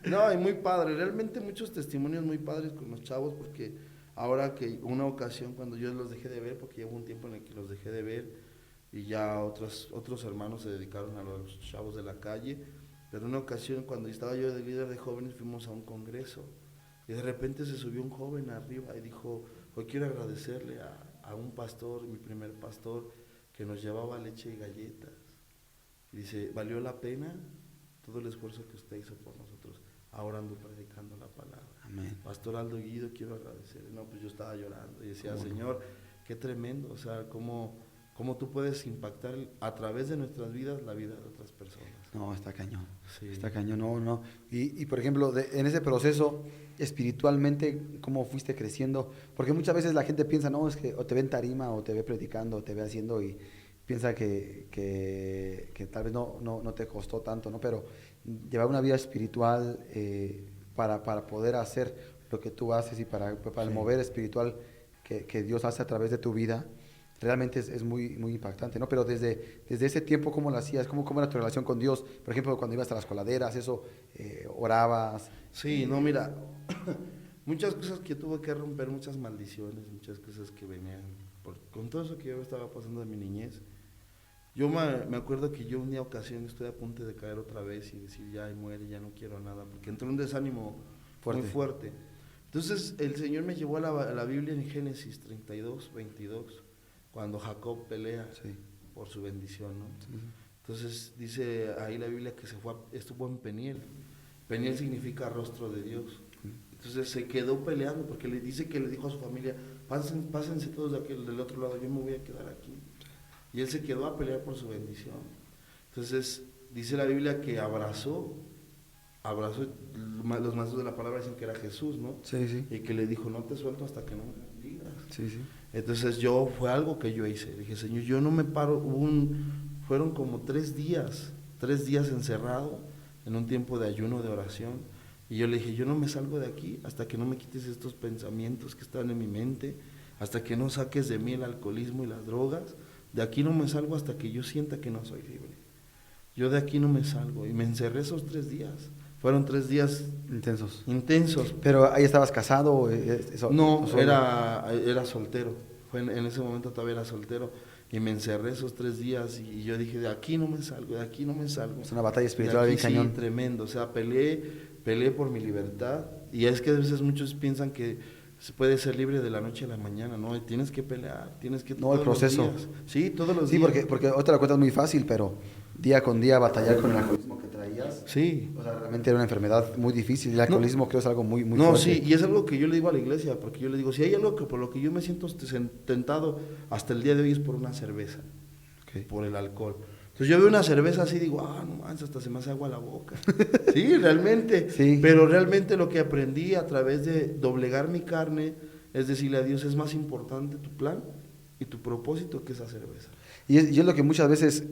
No, y muy padre, realmente muchos testimonios muy padres con los chavos, porque ahora que una ocasión cuando yo los dejé de ver, porque llevo un tiempo en el que los dejé de ver, y ya otros hermanos se dedicaron a los chavos de la calle, pero una ocasión cuando estaba yo de líder de jóvenes fuimos a un congreso, y de repente se subió un joven arriba y dijo, hoy quiero agradecerle a un pastor, mi primer pastor, que nos llevaba leche y galletas. Y dice, valió la pena todo el esfuerzo que usted hizo por nosotros. Ahora ando predicando la palabra. Amén. Pastor Aldo Guido, quiero agradecerle. No, pues yo estaba llorando y decía, Señor, qué tremendo, o sea, cómo tú puedes impactar a través de nuestras vidas la vida de otras personas. No, está cañón. Sí. Está cañón, no. Y por ejemplo, en ese proceso, espiritualmente, ¿cómo fuiste creciendo? Porque muchas veces la gente piensa, no, es que o te ve en tarima, o te ve predicando, o te ve haciendo, y piensa que tal vez no te costó tanto, ¿no? Pero llevar una vida espiritual para poder hacer lo que tú haces y para el mover espiritual que Dios hace a través de tu vida, realmente es muy, muy impactante, ¿no? Pero desde ese tiempo, ¿cómo lo hacías? ¿Cómo era tu relación con Dios? Por ejemplo, cuando ibas a las coladeras, orabas. Sí, no, mira, muchas cosas que tuve que romper, muchas maldiciones, muchas cosas que venían, con todo eso que yo estaba pasando de mi niñez. Yo me acuerdo que yo una ocasión estoy a punto de caer otra vez y decir, ya muere, ya no quiero nada, porque entró un desánimo muy fuerte. Entonces el Señor me llevó a la Biblia en Génesis 32, 22. cuando Jacob pelea Sí. por su bendición, ¿no? Sí, sí. Entonces dice ahí la Biblia que estuvo en Peniel. Peniel significa rostro de Dios. Entonces se quedó peleando porque le dice que le dijo a su familia, pásense todos del otro lado, yo me voy a quedar aquí. Y él se quedó a pelear por su bendición. Entonces dice la Biblia que abrazó, los maestros de la palabra dicen que era Jesús, ¿no? Sí, sí. Y que le dijo, no te suelto hasta que no me digas. Sí, sí. Entonces fue algo que yo hice. Dije, Señor, yo no me paro. Fueron como 3 días encerrado en un tiempo de ayuno, de oración. Y yo le dije, yo no me salgo de aquí hasta que no me quites estos pensamientos que están en mi mente, hasta que no saques de mí el alcoholismo y las drogas. De aquí no me salgo hasta que yo sienta que no soy libre. Yo de aquí no me salgo. Y me encerré esos 3 días. Fueron 3 días intensos. Pero ahí estabas casado. No, era soltero. En ese momento todavía era soltero. Y me encerré esos 3 días y yo dije, de aquí no me salgo, de aquí no me salgo. Es una batalla espiritual bien cañón. Sí, tremendo. O sea, peleé por mi libertad. Y es que a veces muchos piensan que se puede ser libre de la noche a la mañana, ¿no? Tienes que pelear, tienes que... No, el proceso. Los días. Sí, todos los Sí, días. porque otra la cuenta es muy fácil, pero día con día batallar con el alcoholismo que traías. Sí. O sea, realmente era una enfermedad muy difícil. El alcoholismo creo es algo muy No, fuerte. sí, y es algo que yo le digo a la iglesia, porque yo le digo, si hay algo que por lo que yo me siento tentado hasta el día de hoy es por una cerveza, por el alcohol. Entonces yo veo una cerveza así y digo, no manches, hasta se me hace agua la boca. Sí, realmente. Sí. Pero realmente lo que aprendí a través de doblegar mi carne es decirle a Dios, es más importante tu plan y tu propósito que esa cerveza. Y es lo que muchas veces,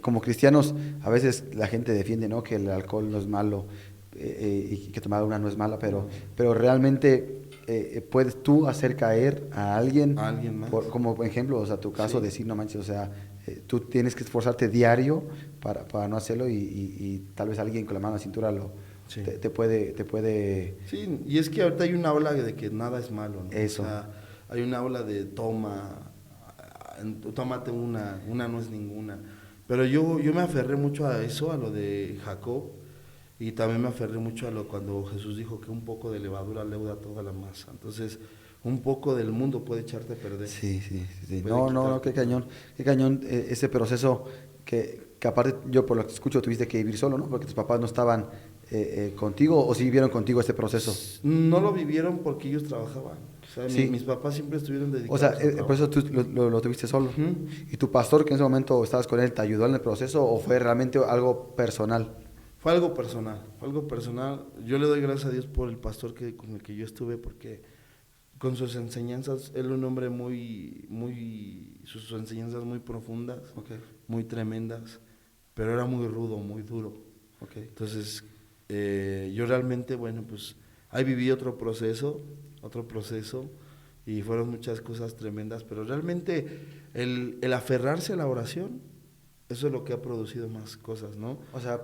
como cristianos, a veces la gente defiende, ¿no? Que el alcohol no es malo y que tomar una no es mala, pero realmente puedes tú hacer caer a alguien Más. como por ejemplo, o sea, tu caso, Sí. decir, no manches, o sea, tú tienes que esforzarte diario para no hacerlo y tal vez alguien con la mano en la cintura Sí. te puede... Sí, y es que ahorita hay una ola de que nada es malo, ¿no? Eso. O sea, hay una ola de tómate una no es ninguna. Pero yo me aferré mucho a eso, a lo de Jacob, y también me aferré mucho a cuando Jesús dijo que un poco de levadura leuda toda la masa. Entonces, un poco del mundo puede echarte a perder. Sí. Puede No, qué cañón ese proceso que aparte yo por lo que escucho tuviste que vivir solo, ¿no? Porque tus papás no estaban contigo o sí vivieron contigo este proceso. No lo vivieron porque ellos trabajaban. O sea, Sí. mis papás siempre estuvieron O dedicados sea, al trabajo. por eso tú lo tuviste solo. Ujú. ¿Y tu pastor que en ese momento estabas con él te ayudó en el proceso o fue realmente algo personal? Fue algo personal. Yo le doy gracias a Dios por el pastor con el que yo estuve, porque con sus enseñanzas, él es un hombre sus enseñanzas muy profundas, Okay. muy tremendas, pero era muy rudo, muy duro. Okay. Entonces, yo realmente, bueno, pues ahí viví otro proceso, y fueron muchas cosas tremendas, pero realmente el aferrarse a la oración, eso es lo que ha producido más cosas, ¿no? O sea,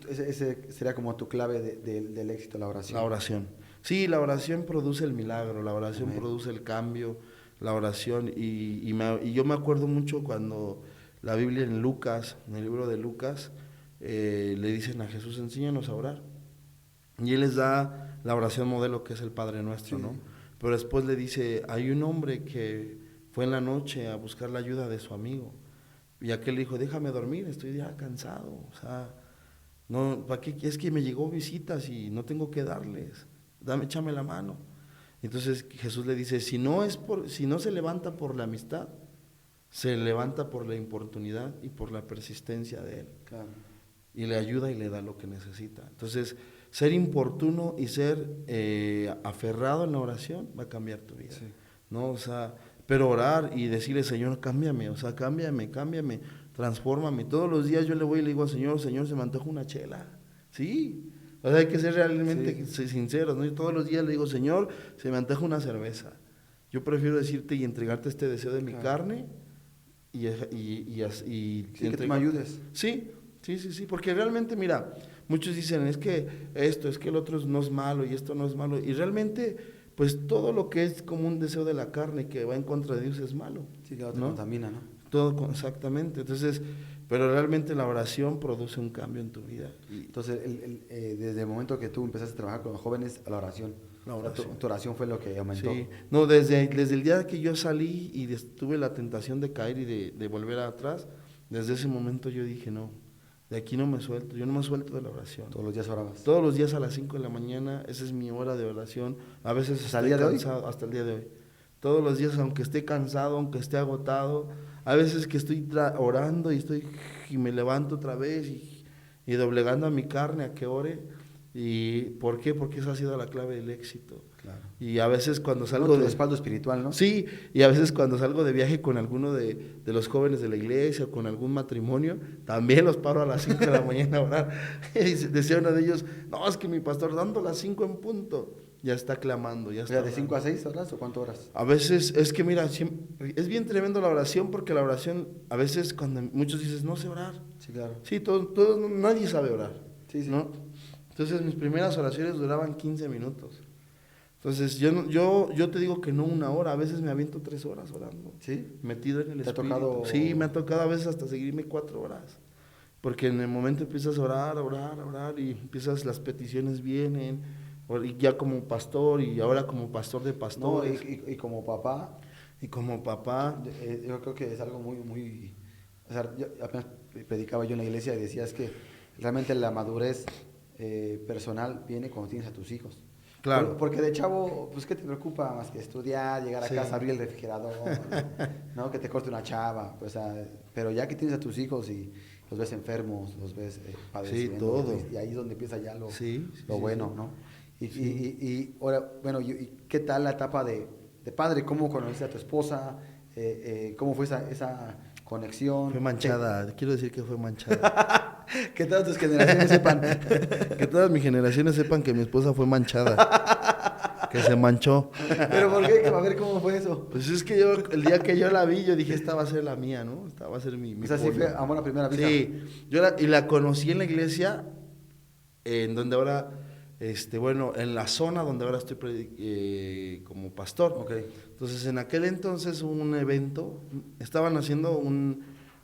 ese sería como tu clave del éxito, la oración. La oración. Sí, la oración produce el milagro, la oración Amén. produce el cambio, la oración. Y yo me acuerdo mucho cuando la Biblia en Lucas, en el libro de Lucas, le dicen a Jesús, enséñanos a orar. Y Él les da la oración modelo que es el Padre Nuestro, Sí. ¿no? Pero después le dice, hay un hombre que fue en la noche a buscar la ayuda de su amigo. Y aquel le dijo, déjame dormir, estoy ya cansado. O sea, no, ¿para qué? Es que me llegó visitas y no tengo que darles. Échame la mano. Entonces Jesús le dice, si no se levanta por la amistad, se levanta por la importunidad y por la persistencia de él. Claro. Y le ayuda y le da lo que necesita. Entonces, ser importuno y ser aferrado en la oración va a cambiar tu vida. Sí. ¿No? O sea, pero orar y decirle, Señor, cámbiame, o sea, cámbiame, transfórmame. Todos los días yo le voy y le digo al Señor, se me antoja una chela. Sí, o sea, hay que ser realmente sinceros, ¿no? Yo todos los días le digo, Señor, se me antoja una cerveza. Yo prefiero decirte y entregarte este deseo de mi carne y que tú me ayudes. Sí, porque realmente, mira, muchos dicen, es que esto, es que el otro no es malo y esto no es malo, y realmente, pues todo lo que es como un deseo de la carne que va en contra de Dios es malo. Sí, que te ¿no? contamina, ¿no? Todo, exactamente. Entonces, pero realmente la oración produce un cambio en tu vida. Entonces, desde el momento que tú empezaste a trabajar con los jóvenes, a la oración. La O sea, oración. tu oración fue lo que aumentó. Sí, no, desde el día que yo salí y tuve la tentación de caer y de volver atrás, desde ese momento yo dije, no, de aquí no me suelto, yo no me suelto de la oración. Todos los días orabas. Todos los días a las 5 de la mañana, esa es mi hora de oración, a veces ¿Hasta el estoy día de hoy? cansado, hasta el día de hoy. Todos los días, aunque esté cansado, aunque esté agotado, a veces que estoy orando y me levanto otra vez y doblegando a mi carne a que ore. ¿Y por qué? Porque esa ha sido la clave del éxito. Claro. Y a veces cuando Salgo salgo de de... respaldo espiritual, ¿no? Sí, y a veces cuando salgo de viaje con alguno de los jóvenes de la iglesia o con algún matrimonio, también los paro a las 5 de la mañana a orar. Y decía uno de ellos, no, es que mi pastor dando las 5 en punto, ya está clamando, ya O está sea, ¿de orando. 5 a 6 horas o cuánto horas? A veces, es que mira, es bien tremendo la oración porque la oración, a veces cuando muchos dicen, no sé orar. Sí, claro. Sí, nadie sabe orar, Sí, sí. ¿no? Entonces mis primeras oraciones duraban 15 minutos. Entonces yo te digo que no 1 hora, a veces me aviento 3 horas orando, ¿Sí? metido en el ¿Te ha espíritu. tocado? Sí, me ha tocado a veces hasta seguirme 4 horas. Porque en el momento empiezas a orar y empiezas, las peticiones vienen, y ya como pastor y ahora como pastor de No, pastores. y como papá, Y como papá, yo creo que es algo muy, muy... O sea, yo apenas predicaba yo en la iglesia y decías que realmente la madurez personal viene cuando tienes a tus hijos. claro. Porque de chavo, pues, ¿qué te preocupa más que estudiar, llegar a Sí. casa, abrir el refrigerador, ¿no? Que te corte una chava, pues, pero ya que tienes a tus hijos y los ves enfermos, los ves padeciendo, todo. y ahí es donde empieza ya lo Sí, bueno, sí. ¿no? Y, Sí. y ahora, bueno, ¿y qué tal la etapa de padre? ¿Cómo conociste a tu esposa? ¿Cómo fue esa conexión? Fue manchada, quiero decir que fue manchada. Que todas tus generaciones sepan. Que todas mis generaciones sepan que mi esposa fue manchada, que se manchó. ¿Pero por qué? A ver, ¿cómo fue eso? Pues es que el día que yo la vi, yo dije, esta va a ser la mía, ¿no? Esta va a ser mi O sea, sí pollo. fue amor a primera vista. Sí, y la conocí en la iglesia, en donde ahora, bueno, en la zona donde ahora estoy como pastor. Ok. Entonces, en aquel entonces hubo un evento, estaban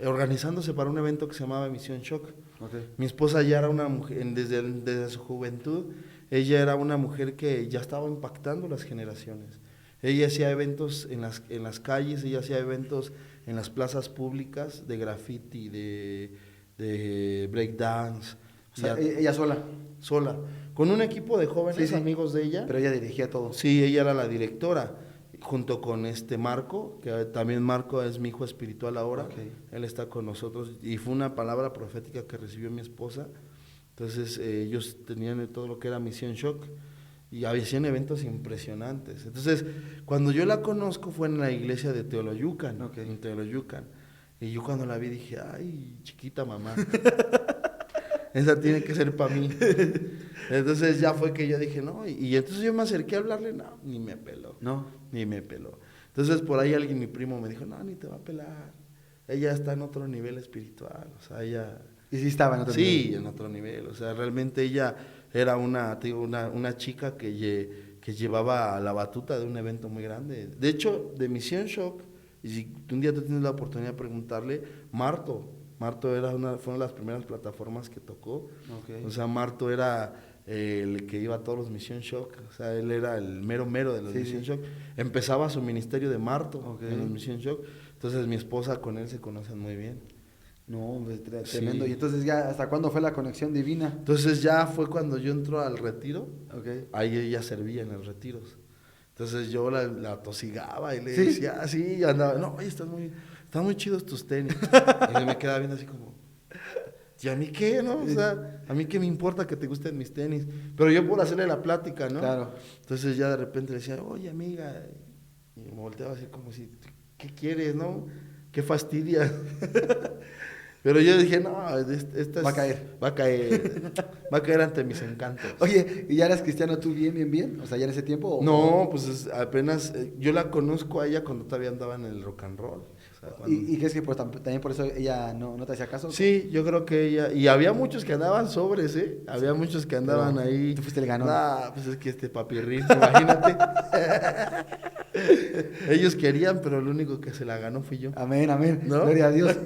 organizándose para un evento que se llamaba Misión Shock. Okay. Mi esposa ya era una mujer, desde su juventud, ella era una mujer que ya estaba impactando las generaciones. Ella hacía eventos en las calles, ella hacía eventos en las plazas públicas de graffiti, de breakdance. O sea, ella sola. Sola, con un equipo de jóvenes Sí, sí. amigos de ella. Pero ella dirigía todo. Sí, ella era la directora, junto con Marco, que también Marco es mi hijo espiritual ahora. Okay. Él está con nosotros y fue una palabra profética que recibió mi esposa. Entonces ellos tenían todo lo que era Misión Shock y hacían eventos impresionantes. Entonces, cuando yo la conozco fue en la iglesia de Teoloyucan, Okay. en Teoloyucan. Y yo cuando la vi dije, ay, chiquita mamá, esa tiene que ser para mí. Entonces ya fue que yo dije, no, y entonces yo me acerqué a hablarle, no, ni me peló. ¿No? Ni me peló. Entonces por ahí alguien, mi primo, me dijo, no, ni te va a pelar. Ella está en otro nivel espiritual, o sea, ella... Y sí estaba en otro Sí, nivel. en otro nivel, o sea, realmente ella era una chica que llevaba la batuta de un evento muy grande. De hecho, de Misión Shock, y si un día tú tienes la oportunidad de preguntarle, Marto era fue una de las primeras plataformas que tocó. Okay. O sea, Marto era el que iba a todos los Mission Shock, o sea, él era el mero de los Sí, Mission sí. Shock. Empezaba su ministerio de Marto Okay. en los Mission Shock, entonces mi esposa con él se conocen muy bien. No, pues, Sí. tremendo. Y entonces ya, ¿hasta cuándo fue la conexión divina? Entonces ya fue cuando yo entro al retiro, Okay. ahí ella servía en los retiros. Entonces yo la tosigaba y le ¿Sí? decía, sí, andaba, no, oye, están muy chidos tus tenis. Y me quedaba viendo así como, ¿y a mí qué, no? O sea, a mí qué me importa que te gusten mis tenis. Pero yo por hacerle la plática, ¿no? Claro. Entonces ya de repente le decía, oye, amiga, y me volteaba así como si, ¿qué quieres, no? ¿Qué fastidia? Pero yo dije, no, esta Va a caer. Va a caer ante mis encantos. Oye, ¿y ya eras cristiano tú bien? O sea, ¿ya en ese tiempo? No, pues apenas, yo la conozco a ella cuando todavía andaba en el rock and roll. O sea, cuando... ¿Y crees que también por eso ella no te hacía caso? Sí, yo creo que ella, y había muchos que andaban sobres, ¿eh? Había muchos que andaban Pero ahí. tú fuiste el ganón. Ah, pues es que papirrín, imagínate. Ellos querían, pero el único que se la ganó fui yo. Amén, amén. ¿No? Gloria a Dios.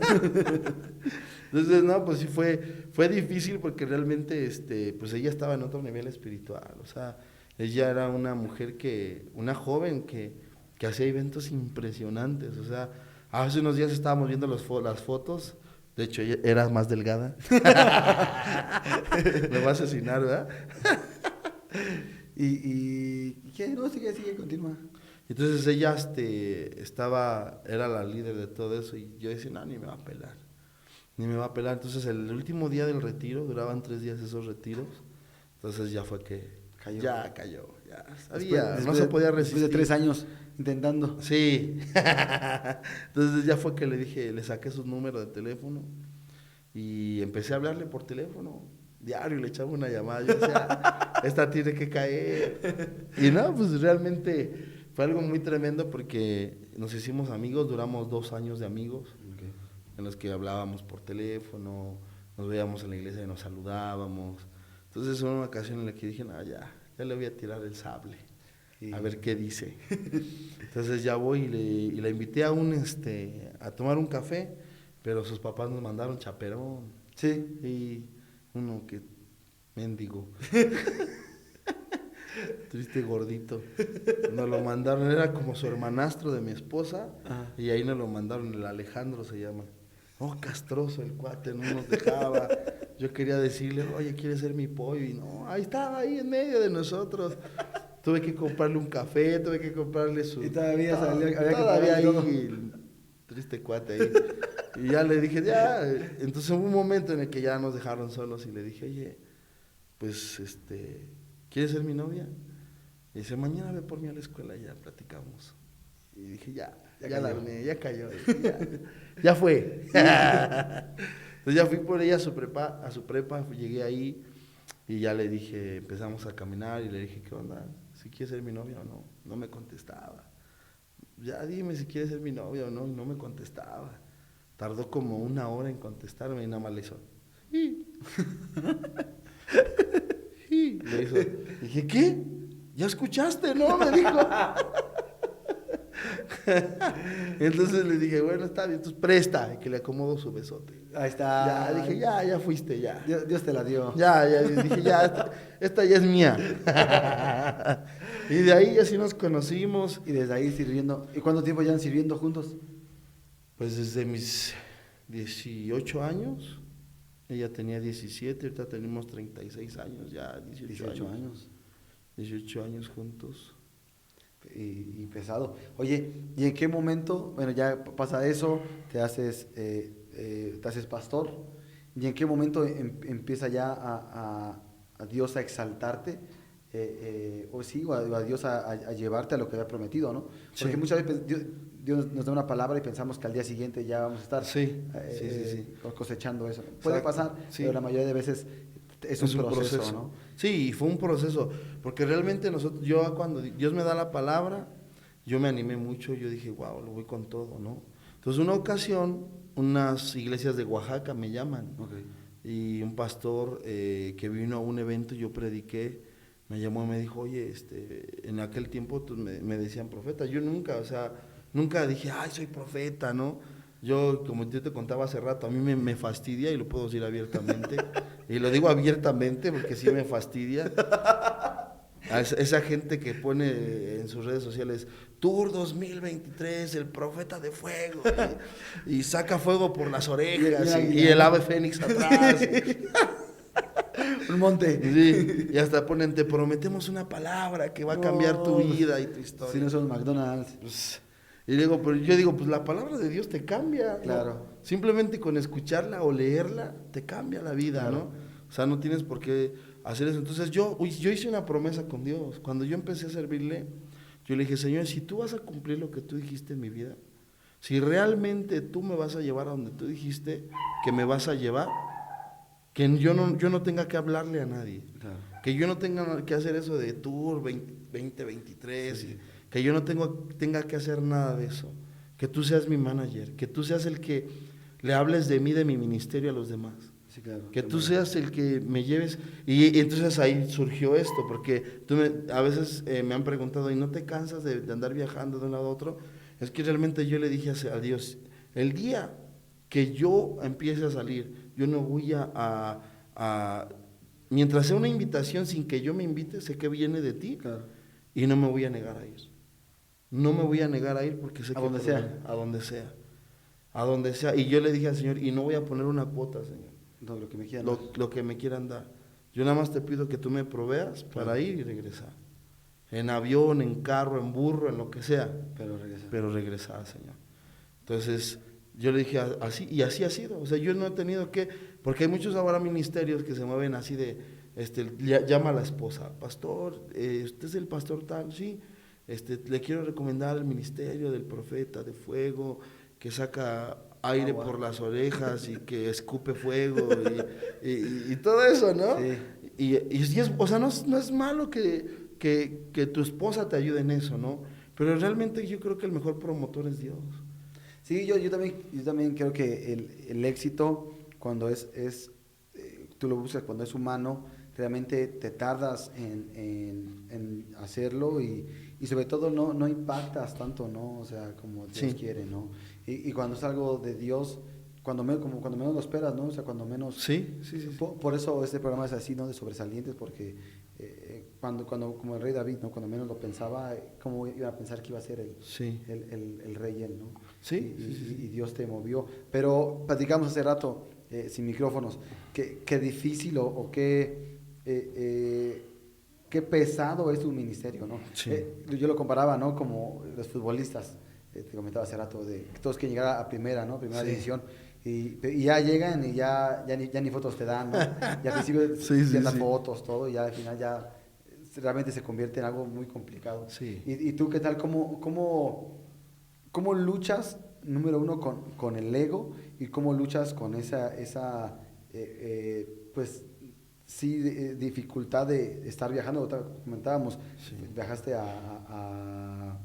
Entonces, no, pues sí fue difícil porque realmente, pues ella estaba en otro nivel espiritual, o sea, Ella era una mujer una joven que hacía eventos impresionantes, o sea, hace unos días estábamos viendo las fotos, de hecho ella era más delgada. Me va a asesinar, ¿verdad? ¿Y qué? No, sigue, continúa. Entonces ella era la líder de todo eso y yo decía, no, ni me va a pelar, ni me va a pelar. Entonces el último día del retiro, duraban 3 días esos retiros, entonces ya fue que cayó, ya sabía, no se podía resistir. Después de 3 años intentando. Sí, entonces ya fue que le saqué su número de teléfono y empecé a hablarle por teléfono. Diario le echaba una llamada, yo decía, esta tiene que caer. Y no, pues realmente fue algo muy tremendo porque nos hicimos amigos, duramos 2 años de amigos, Okay. en los que hablábamos por teléfono, nos veíamos en la iglesia y nos saludábamos. Entonces hubo una ocasión en la que dije, no, ya le voy a tirar el sable, Sí. a ver qué dice. Entonces ya voy y la invité a tomar un café, pero sus papás nos mandaron chaperón. Sí. Y uno que mendigo. Triste gordito. Nos lo mandaron, era como su hermanastro de mi esposa. Ajá. Y ahí nos lo mandaron, el Alejandro se llama. Oh, castroso el cuate, no nos dejaba. Yo quería decirle, oye, ¿quieres ser mi pollo? Y no, ahí estaba, ahí en medio de nosotros. Tuve que comprarle un café, tuve que comprarle su... Y todavía había que todavía pagar todo. ahí, el triste cuate ahí. Y ya le dije, ya. Entonces hubo un momento en el que ya nos dejaron solos y le dije, oye, pues, ¿quieres ser mi novia? Y dice, mañana ve por mí a la escuela y ya platicamos. Y dije, ya la armé, ya cayó. Ya fue. Entonces ya fui por ella a su prepa, llegué ahí y ya le dije, empezamos a caminar y le dije, ¿qué onda? ¿Si quieres ser mi novia o no? No me contestaba. Ya dime si quieres ser mi novia o no, y no me contestaba. Tardó como 1 hora en contestarme y nada más le hizo. Sí. Sí. Le hizo. Dije, ¿qué? ¿Ya escuchaste? No, me dijo. Entonces le dije, bueno, está bien, entonces presta, y que le acomodo su besote. Ahí está. Ya, dije, ya fuiste, ya. Dios te la dio. Ya, dije, ya, esta ya es mía. Y de ahí así nos conocimos. Y desde ahí sirviendo. ¿Y cuánto tiempo llevan sirviendo juntos? Pues desde mis 18 años, ella tenía 17, ahorita tenemos 36 años, ya 18 años. 18 años juntos. Y pesado. Oye, ¿y en qué momento, bueno, ya pasa eso, te haces pastor, y en qué momento empieza ya a Dios a exaltarte, o a Dios a llevarte a lo que había prometido, ¿no? Porque Sí. muchas veces Dios nos da una palabra y pensamos que al día siguiente ya vamos a estar Sí. cosechando eso. Puede Exacto. pasar, Sí. pero la mayoría de veces es un proceso, ¿no? Sí, fue un proceso, porque realmente yo cuando Dios me da la palabra, yo me animé mucho, yo dije, wow, lo voy con todo, ¿no? Entonces una ocasión, unas iglesias de Oaxaca me llaman, Okay. y un pastor que vino a un evento, yo prediqué, me llamó y me dijo, oye, en aquel tiempo me decían profeta, yo nunca dije, ay, soy profeta, ¿no? Yo, como yo te contaba hace rato, a mí me fastidia, y lo puedo decir abiertamente, y lo digo abiertamente porque sí me fastidia, a esa gente que pone en sus redes sociales, Tour 2023, el profeta de fuego, y saca fuego por las orejas, y el ave fénix atrás. Un monte. Sí, y hasta ponen, te prometemos una palabra que va a cambiar tu vida y tu historia. Si no son McDonald's. Pues, y digo, pero yo digo, pues la palabra de Dios te cambia, ¿no? Claro. Simplemente con escucharla o leerla, te cambia la vida, Claro. ¿no? O sea, no tienes por qué hacer eso. Entonces yo hice una promesa con Dios. Cuando yo empecé a servirle, yo le dije, Señor, si tú vas a cumplir lo que tú dijiste en mi vida, si realmente tú me vas a llevar a donde tú dijiste que me vas a llevar, que yo no tenga que hablarle a nadie, Claro. que yo no tenga que hacer eso de Tour 2023, Sí. que yo no tenga que hacer nada de eso, que tú seas mi manager, que tú seas el que le hables de mí, de mi ministerio a los demás, Sí, claro. que tú seas el que me lleves. Y entonces ahí surgió esto, porque a veces me han preguntado, ¿y no te cansas de andar viajando de un lado a otro? Es que realmente yo le dije a Dios, el día que yo empiece a salir, yo no voy a mientras sea una invitación sin que yo me invite, sé que viene de ti, Claro. y no me voy a negar a ir. No me voy a negar a ir porque sé que donde sea. a donde sea. A donde sea. Y yo le dije al Señor, y no voy a poner una cuota, Señor. No, lo que me quieran. Lo que me quieran dar. Yo nada más te pido que tú me proveas Claro. para ir y regresar. En avión, en carro, en burro, en lo que sea. Pero Regresar, Señor. Entonces, yo le dije así, y así ha sido. O sea, yo no he tenido que, porque hay muchos ahora ministerios que se mueven así de, llama a la esposa, pastor, usted es el pastor tal, sí, le quiero recomendar el ministerio del profeta de fuego, que saca aire por las orejas y que escupe fuego y todo eso, ¿no? Sí. Y es, o sea, no es malo que tu esposa te ayude en eso, ¿no? Pero realmente yo creo que el mejor promotor es Dios. Sí, yo también creo que el éxito, cuando tú lo buscas cuando es humano, realmente te tardas en hacerlo y sobre todo no impactas tanto, ¿no? O sea, como Dios Sí. quiere, ¿no? Y cuando es algo de Dios, cuando menos lo esperas, ¿no? O sea, cuando menos... Sí. Por eso este programa es así, ¿no? De sobresalientes, porque cuando como el rey David, ¿no? Cuando menos lo pensaba, ¿cómo iba a pensar que iba a ser Sí. el rey él, ¿no? Sí, Y Dios te movió. Pero platicamos hace rato, sin micrófonos, qué difícil o qué pesado es tu ministerio, ¿no? Sí. Yo lo comparaba, ¿no? Como los futbolistas, te comentaba hace rato, de que todos quieren llegar a primera, ¿no? Primera Sí. división. Y ya llegan y ya ni fotos te dan, ¿no? Y al principio Sí, te dan sí. fotos, todo, y ya al final ya realmente se convierte en algo muy complicado. Sí. ¿Y tú qué tal? ¿Cómo luchas, número uno, con el ego y cómo luchas con esa pues, sí, dificultad de estar viajando? Otra comentábamos, Sí. viajaste a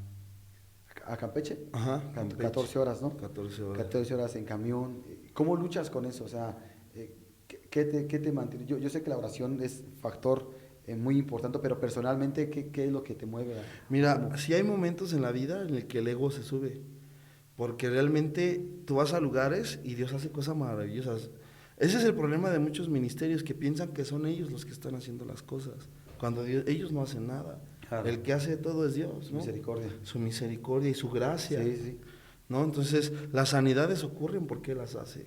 Campeche, Ajá, Campeche. 14 horas, ¿no? 14 horas. 14 horas en camión. ¿Cómo luchas con eso? O sea, ¿qué te mantiene? Yo sé que la oración es factor muy importante, pero personalmente, ¿qué es lo que te mueve? Mira, sí hay momentos en la vida en el que el ego se sube, porque realmente tú vas a lugares y Dios hace cosas maravillosas. Ese es el problema de muchos ministerios, que piensan que son ellos los que están haciendo las cosas, cuando ellos no hacen nada. Claro. El que hace todo es Dios, ¿no? Misericordia. Su misericordia y su gracia. Sí. ¿No? Entonces, las sanidades ocurren porque Él las hace.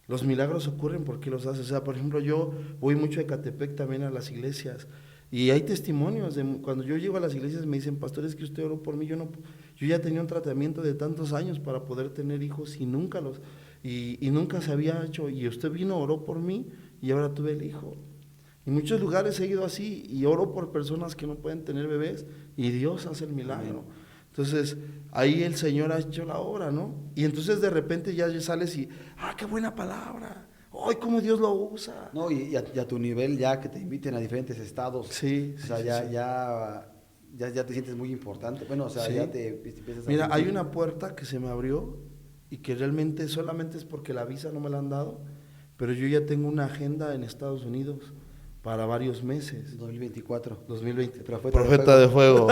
Los milagros ocurren porque Él los hace. O sea, por ejemplo, yo voy mucho a Ecatepec también a las iglesias y hay testimonios de cuando yo llego a las iglesias me dicen, pastor, es que usted oró por mí, yo ya tenía un tratamiento de tantos años para poder tener hijos y nunca se había hecho, y usted vino, oró por mí y ahora tuve el hijo. En muchos lugares he ido así y oro por personas que no pueden tener bebés y Dios hace el milagro. Amén. Entonces, ahí el Señor ha hecho la obra, ¿no? Y entonces de repente ya sales y, qué buena palabra, ¡ay, cómo Dios lo usa! No, y a tu nivel ya que te inviten a diferentes estados. Sí. O sea, ya te sientes muy importante. Bueno, o sea, Sí. ya te empiezas a... Mira, hay una puerta que se me abrió y que realmente solamente es porque la visa no me la han dado, pero yo ya tengo una agenda en Estados Unidos para varios meses. 2024. 2020. Profeta de fuego.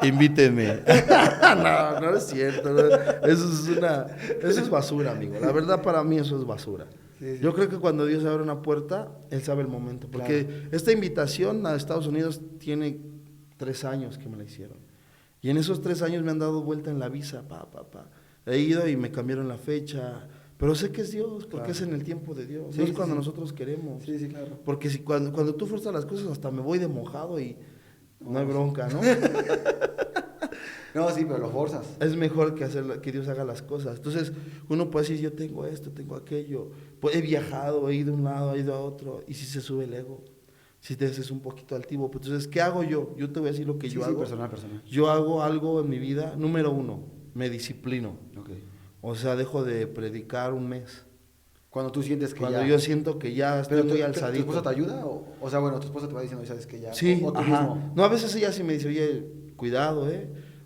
Invítenme. No es cierto. No. Eso es basura, amigo. La verdad, para mí eso es basura. Sí. Yo creo que cuando Dios abre una puerta, Él sabe el momento. Porque esta invitación a Estados Unidos tiene 3 años que me la hicieron. Y en esos 3 años me han dado vuelta en la visa. He ido y me cambiaron la fecha. Pero sé que es Dios, porque es en el tiempo de Dios. Sí, no es cuando nosotros queremos. Sí, claro. Porque cuando tú fuerzas las cosas, hasta me voy de mojado y no hay bronca, ¿no? No, sí, pero lo forzas. Es mejor que Dios haga las cosas. Entonces, uno puede decir, yo tengo esto, tengo aquello. Pues he viajado, he ido a un lado, he ido a otro. Y si se sube el ego, si te haces un poquito altivo. Pues entonces, ¿qué hago yo? Yo te voy a decir lo que yo hago. Personal. Yo hago algo en mi vida. Número 1, me disciplino. Okay. O sea, dejo de predicar un mes. Cuando tú sientes que Cuando yo siento que ya estoy muy alzadito. ¿Tu esposa te ayuda? O sea, bueno, tu esposa te va diciendo, ¿sabes que ya? Sí, o tú ajá. mismo. No, a veces ella sí me dice, oye, cuidado,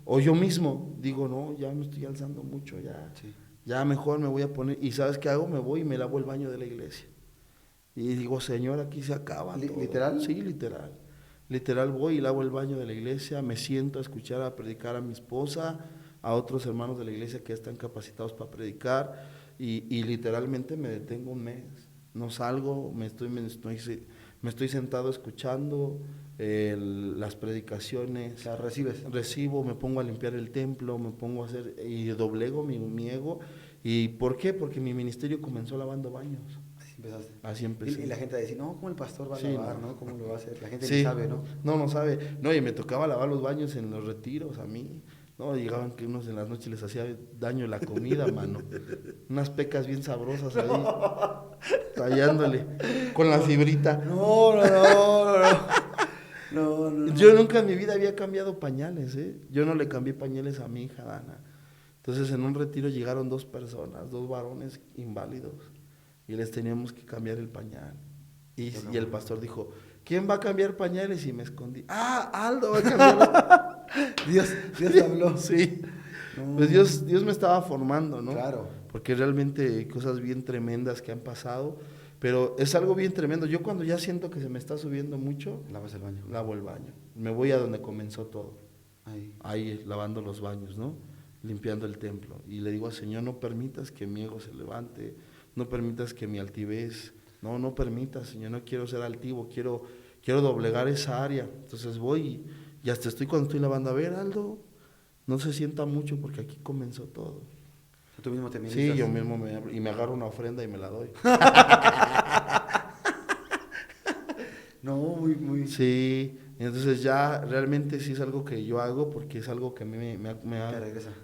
O yo mismo digo, no, ya me estoy alzando mucho, ya. Sí. Ya mejor me voy a poner. ¿Y sabes qué hago? Me voy y me lavo el baño de la iglesia. Y digo, Señor, aquí se acaba todo. ¿Literal? Sí, literal. Literal voy y lavo el baño de la iglesia, me siento a escuchar, a predicar a mi esposa, a otros hermanos de la iglesia que están capacitados para predicar, y literalmente me detengo un mes. No salgo, me me estoy sentado escuchando las predicaciones. Claro, recibes. Recibo, me pongo a limpiar el templo, me pongo a hacer, y doblego mi ego. ¿Y por qué? Porque mi ministerio comenzó lavando baños. Así empezaste. Así empecé. Y la gente va a decir, no, ¿cómo el pastor va a Sí, lavar, no. no? ¿Cómo lo va a hacer? La gente Sí. ni sabe, ¿no? No sabe. No, y me tocaba lavar los baños en los retiros a mí. No, llegaban que unos en las noches les hacía daño la comida, mano. Unas pecas bien sabrosas ahí, tallándole, con la fibrita. No. No. Yo nunca en mi vida había cambiado pañales, ¿eh? Yo no le cambié pañales a mi hija Dana. Entonces en un retiro llegaron 2 personas, 2 varones inválidos, y les teníamos que cambiar el pañal. Y el pastor dijo, ¿quién va a cambiar pañales? Y me escondí. Aldo va a cambiar. Dios te habló. Sí. No. Pues Dios me estaba formando, ¿no? Claro. Porque realmente cosas bien tremendas que han pasado, pero es algo bien tremendo. Yo cuando ya siento que se me está subiendo mucho, Lavas el baño. lavo el baño. Me voy a donde comenzó todo. Ahí. Ahí lavando los baños, ¿no? Limpiando el templo. Y le digo al Señor, no permitas que mi ego se levante, no permitas que mi altivez, no permitas, Señor, no quiero ser altivo, quiero doblegar esa área. Entonces voy y hasta estoy cuando estoy lavando, a ver, Aldo, no se sienta mucho porque aquí comenzó todo. Tú mismo te ministras. Sí, yo mismo me agarro una ofrenda y me la doy. No, muy. Sí, entonces ya realmente sí es algo que yo hago porque es algo que a mí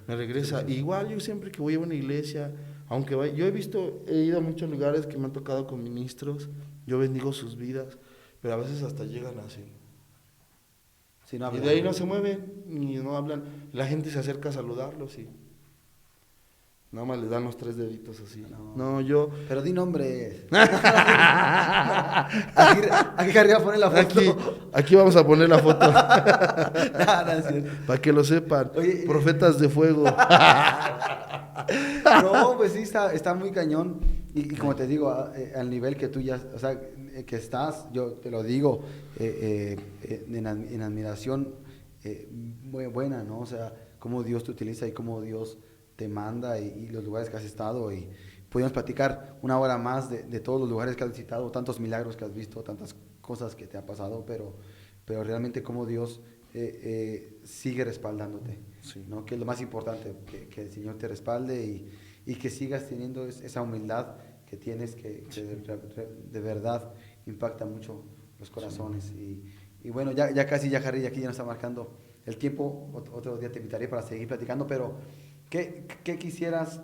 Te regresa. Igual yo siempre que voy a una iglesia, aunque yo he ido a muchos lugares que me han tocado con ministros, yo bendigo sus vidas, pero a veces hasta llegan así. Sí, no Y de ahí no se mueven, ni no hablan. La gente se acerca a saludarlos y nada más les dan los 3 deditos así. No, yo... Pero di nombres. Aquí arriba pone la foto. Aquí vamos a poner la foto. No, es cierto. Para que lo sepan. Oye, Profetas de fuego. No, pues sí, está muy cañón. Y como te digo, al nivel que tú ya, o sea, que estás, yo te lo digo, en admiración muy buena, ¿no? O sea, cómo Dios te utiliza y cómo Dios te manda y los lugares que has estado. Y podemos platicar una hora más de todos los lugares que has visitado, tantos milagros que has visto, tantas cosas que te ha pasado, pero realmente cómo Dios sigue respaldándote, Sí. ¿no? Que es lo más importante, que el Señor te respalde y que sigas teniendo esa humildad que tienes, que de verdad impacta mucho los corazones. Sí. Y bueno, ya casi, Harry, aquí ya nos está marcando el tiempo. Otro día te invitaré para seguir platicando, pero ¿qué quisieras,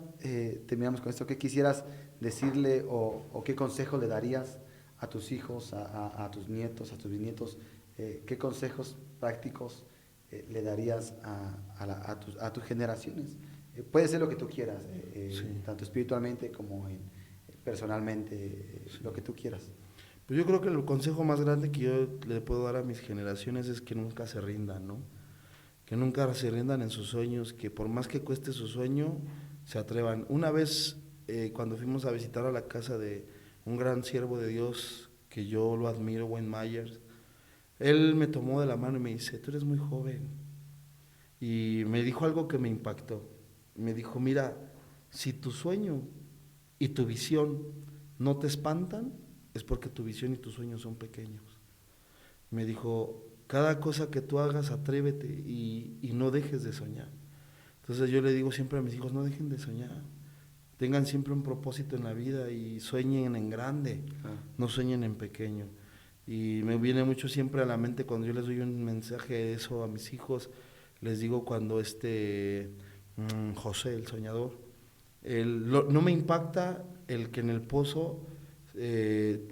terminamos con esto, qué quisieras decirle o qué consejo le darías a tus hijos, a tus nietos, a tus bisnietos? ¿Qué consejos prácticos le darías a tus generaciones? Puede ser lo que tú quieras, Sí. tanto espiritualmente como personalmente, lo que tú quieras. Pues yo creo que el consejo más grande que yo le puedo dar a mis generaciones es que nunca se rindan, ¿no? Que nunca se rindan en sus sueños, que por más que cueste su sueño, se atrevan. Una vez, cuando fuimos a visitar a la casa de un gran siervo de Dios, que yo lo admiro, Wayne Myers, él me tomó de la mano y me dice, tú eres muy joven. Y me dijo algo que me impactó. Me dijo, mira, si tu sueño y tu visión no te espantan, es porque tu visión y tus sueños son pequeños. Me dijo, cada cosa que tú hagas, atrévete y no dejes de soñar. Entonces yo le digo siempre a mis hijos, no dejen de soñar. Tengan siempre un propósito en la vida y sueñen en grande, no sueñen en pequeño. Y me viene mucho siempre a la mente cuando yo les doy un mensaje de eso a mis hijos, les digo cuando José, el soñador, no me impacta el que en el pozo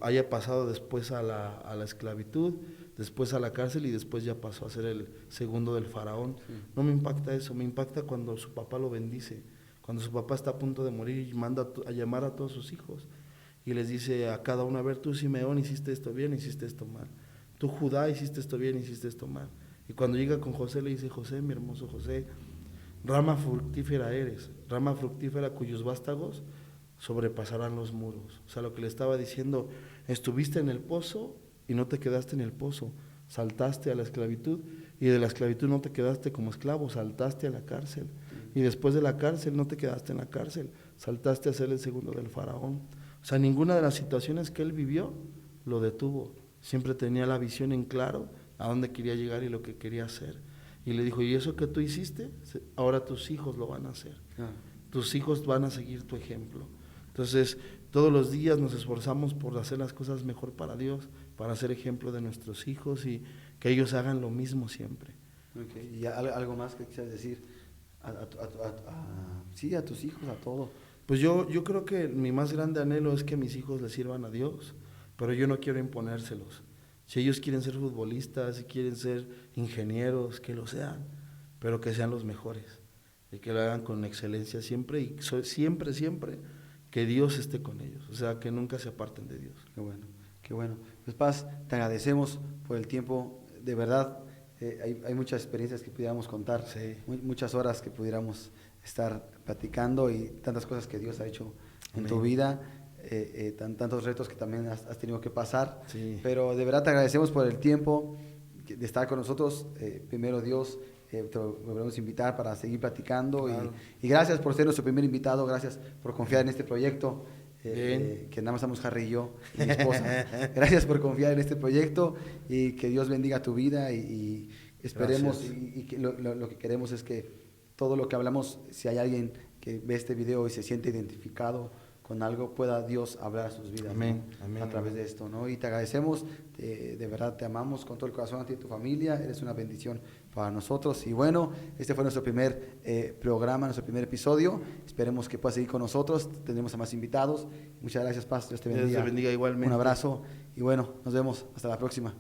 haya pasado después a la esclavitud, después a la cárcel y después ya pasó a ser el segundo del faraón. Sí. No me impacta eso, me impacta cuando su papá lo bendice, cuando su papá está a punto de morir y manda a llamar a todos sus hijos y les dice a cada uno, a ver, tú Simeón hiciste esto bien, hiciste esto mal, tú Judá hiciste esto bien, hiciste esto mal. Y cuando llega con José le dice, José, mi hermoso José, rama fructífera eres, rama fructífera cuyos vástagos sobrepasarán los muros. O sea, lo que le estaba diciendo, estuviste en el pozo y no te quedaste en el pozo, saltaste a la esclavitud y de la esclavitud no te quedaste como esclavo, saltaste a la cárcel y después de la cárcel no te quedaste en la cárcel, saltaste a ser el segundo del faraón. O sea, ninguna de las situaciones que él vivió lo detuvo, siempre tenía la visión en claro, a dónde quería llegar y lo que quería hacer. Y le dijo, y eso que tú hiciste, ahora tus hijos lo van a hacer. Tus hijos van a seguir tu ejemplo. Entonces, todos los días nos esforzamos por hacer las cosas mejor para Dios, para ser ejemplo de nuestros hijos y que ellos hagan lo mismo siempre. Okay. ¿Y algo más que quisieras decir sí, a tus hijos, a todo? Pues yo creo que mi más grande anhelo es que mis hijos le sirvan a Dios, pero yo no quiero imponérselos. Si ellos quieren ser futbolistas, si quieren ser ingenieros, que lo sean, pero que sean los mejores, y que lo hagan con excelencia siempre, y siempre que Dios esté con ellos, o sea, que nunca se aparten de Dios. Qué bueno, qué bueno. Pues Paz, te agradecemos por el tiempo, de verdad, hay muchas experiencias que pudiéramos contar, Sí. Muchas horas que pudiéramos estar platicando y tantas cosas que Dios ha hecho en tu Amén. vida. Tantos retos que también has tenido que pasar, Sí. pero de verdad te agradecemos por el tiempo de estar con nosotros. Primero Dios, te volvemos a invitar para seguir platicando. Claro. Y gracias por ser nuestro primer invitado, gracias por confiar en este proyecto, Bien. que nada más estamos Harry y yo y mi esposa. Gracias por confiar en este proyecto y que Dios bendiga tu vida y esperemos y que lo que queremos es que todo lo que hablamos, si hay alguien que ve este video y se siente identificado con algo, pueda Dios hablar a sus vidas. Amén, ¿no? amén, A través amén. de esto, ¿no? Y te agradecemos, de verdad te amamos con todo el corazón a ti y a tu familia, eres una bendición para nosotros. Y bueno, este fue nuestro primer programa, nuestro primer episodio. Esperemos que puedas seguir con nosotros, tendremos a más invitados. Muchas gracias, Paz, Dios te bendiga. Dios te bendiga igualmente. Un abrazo y bueno, nos vemos, hasta la próxima.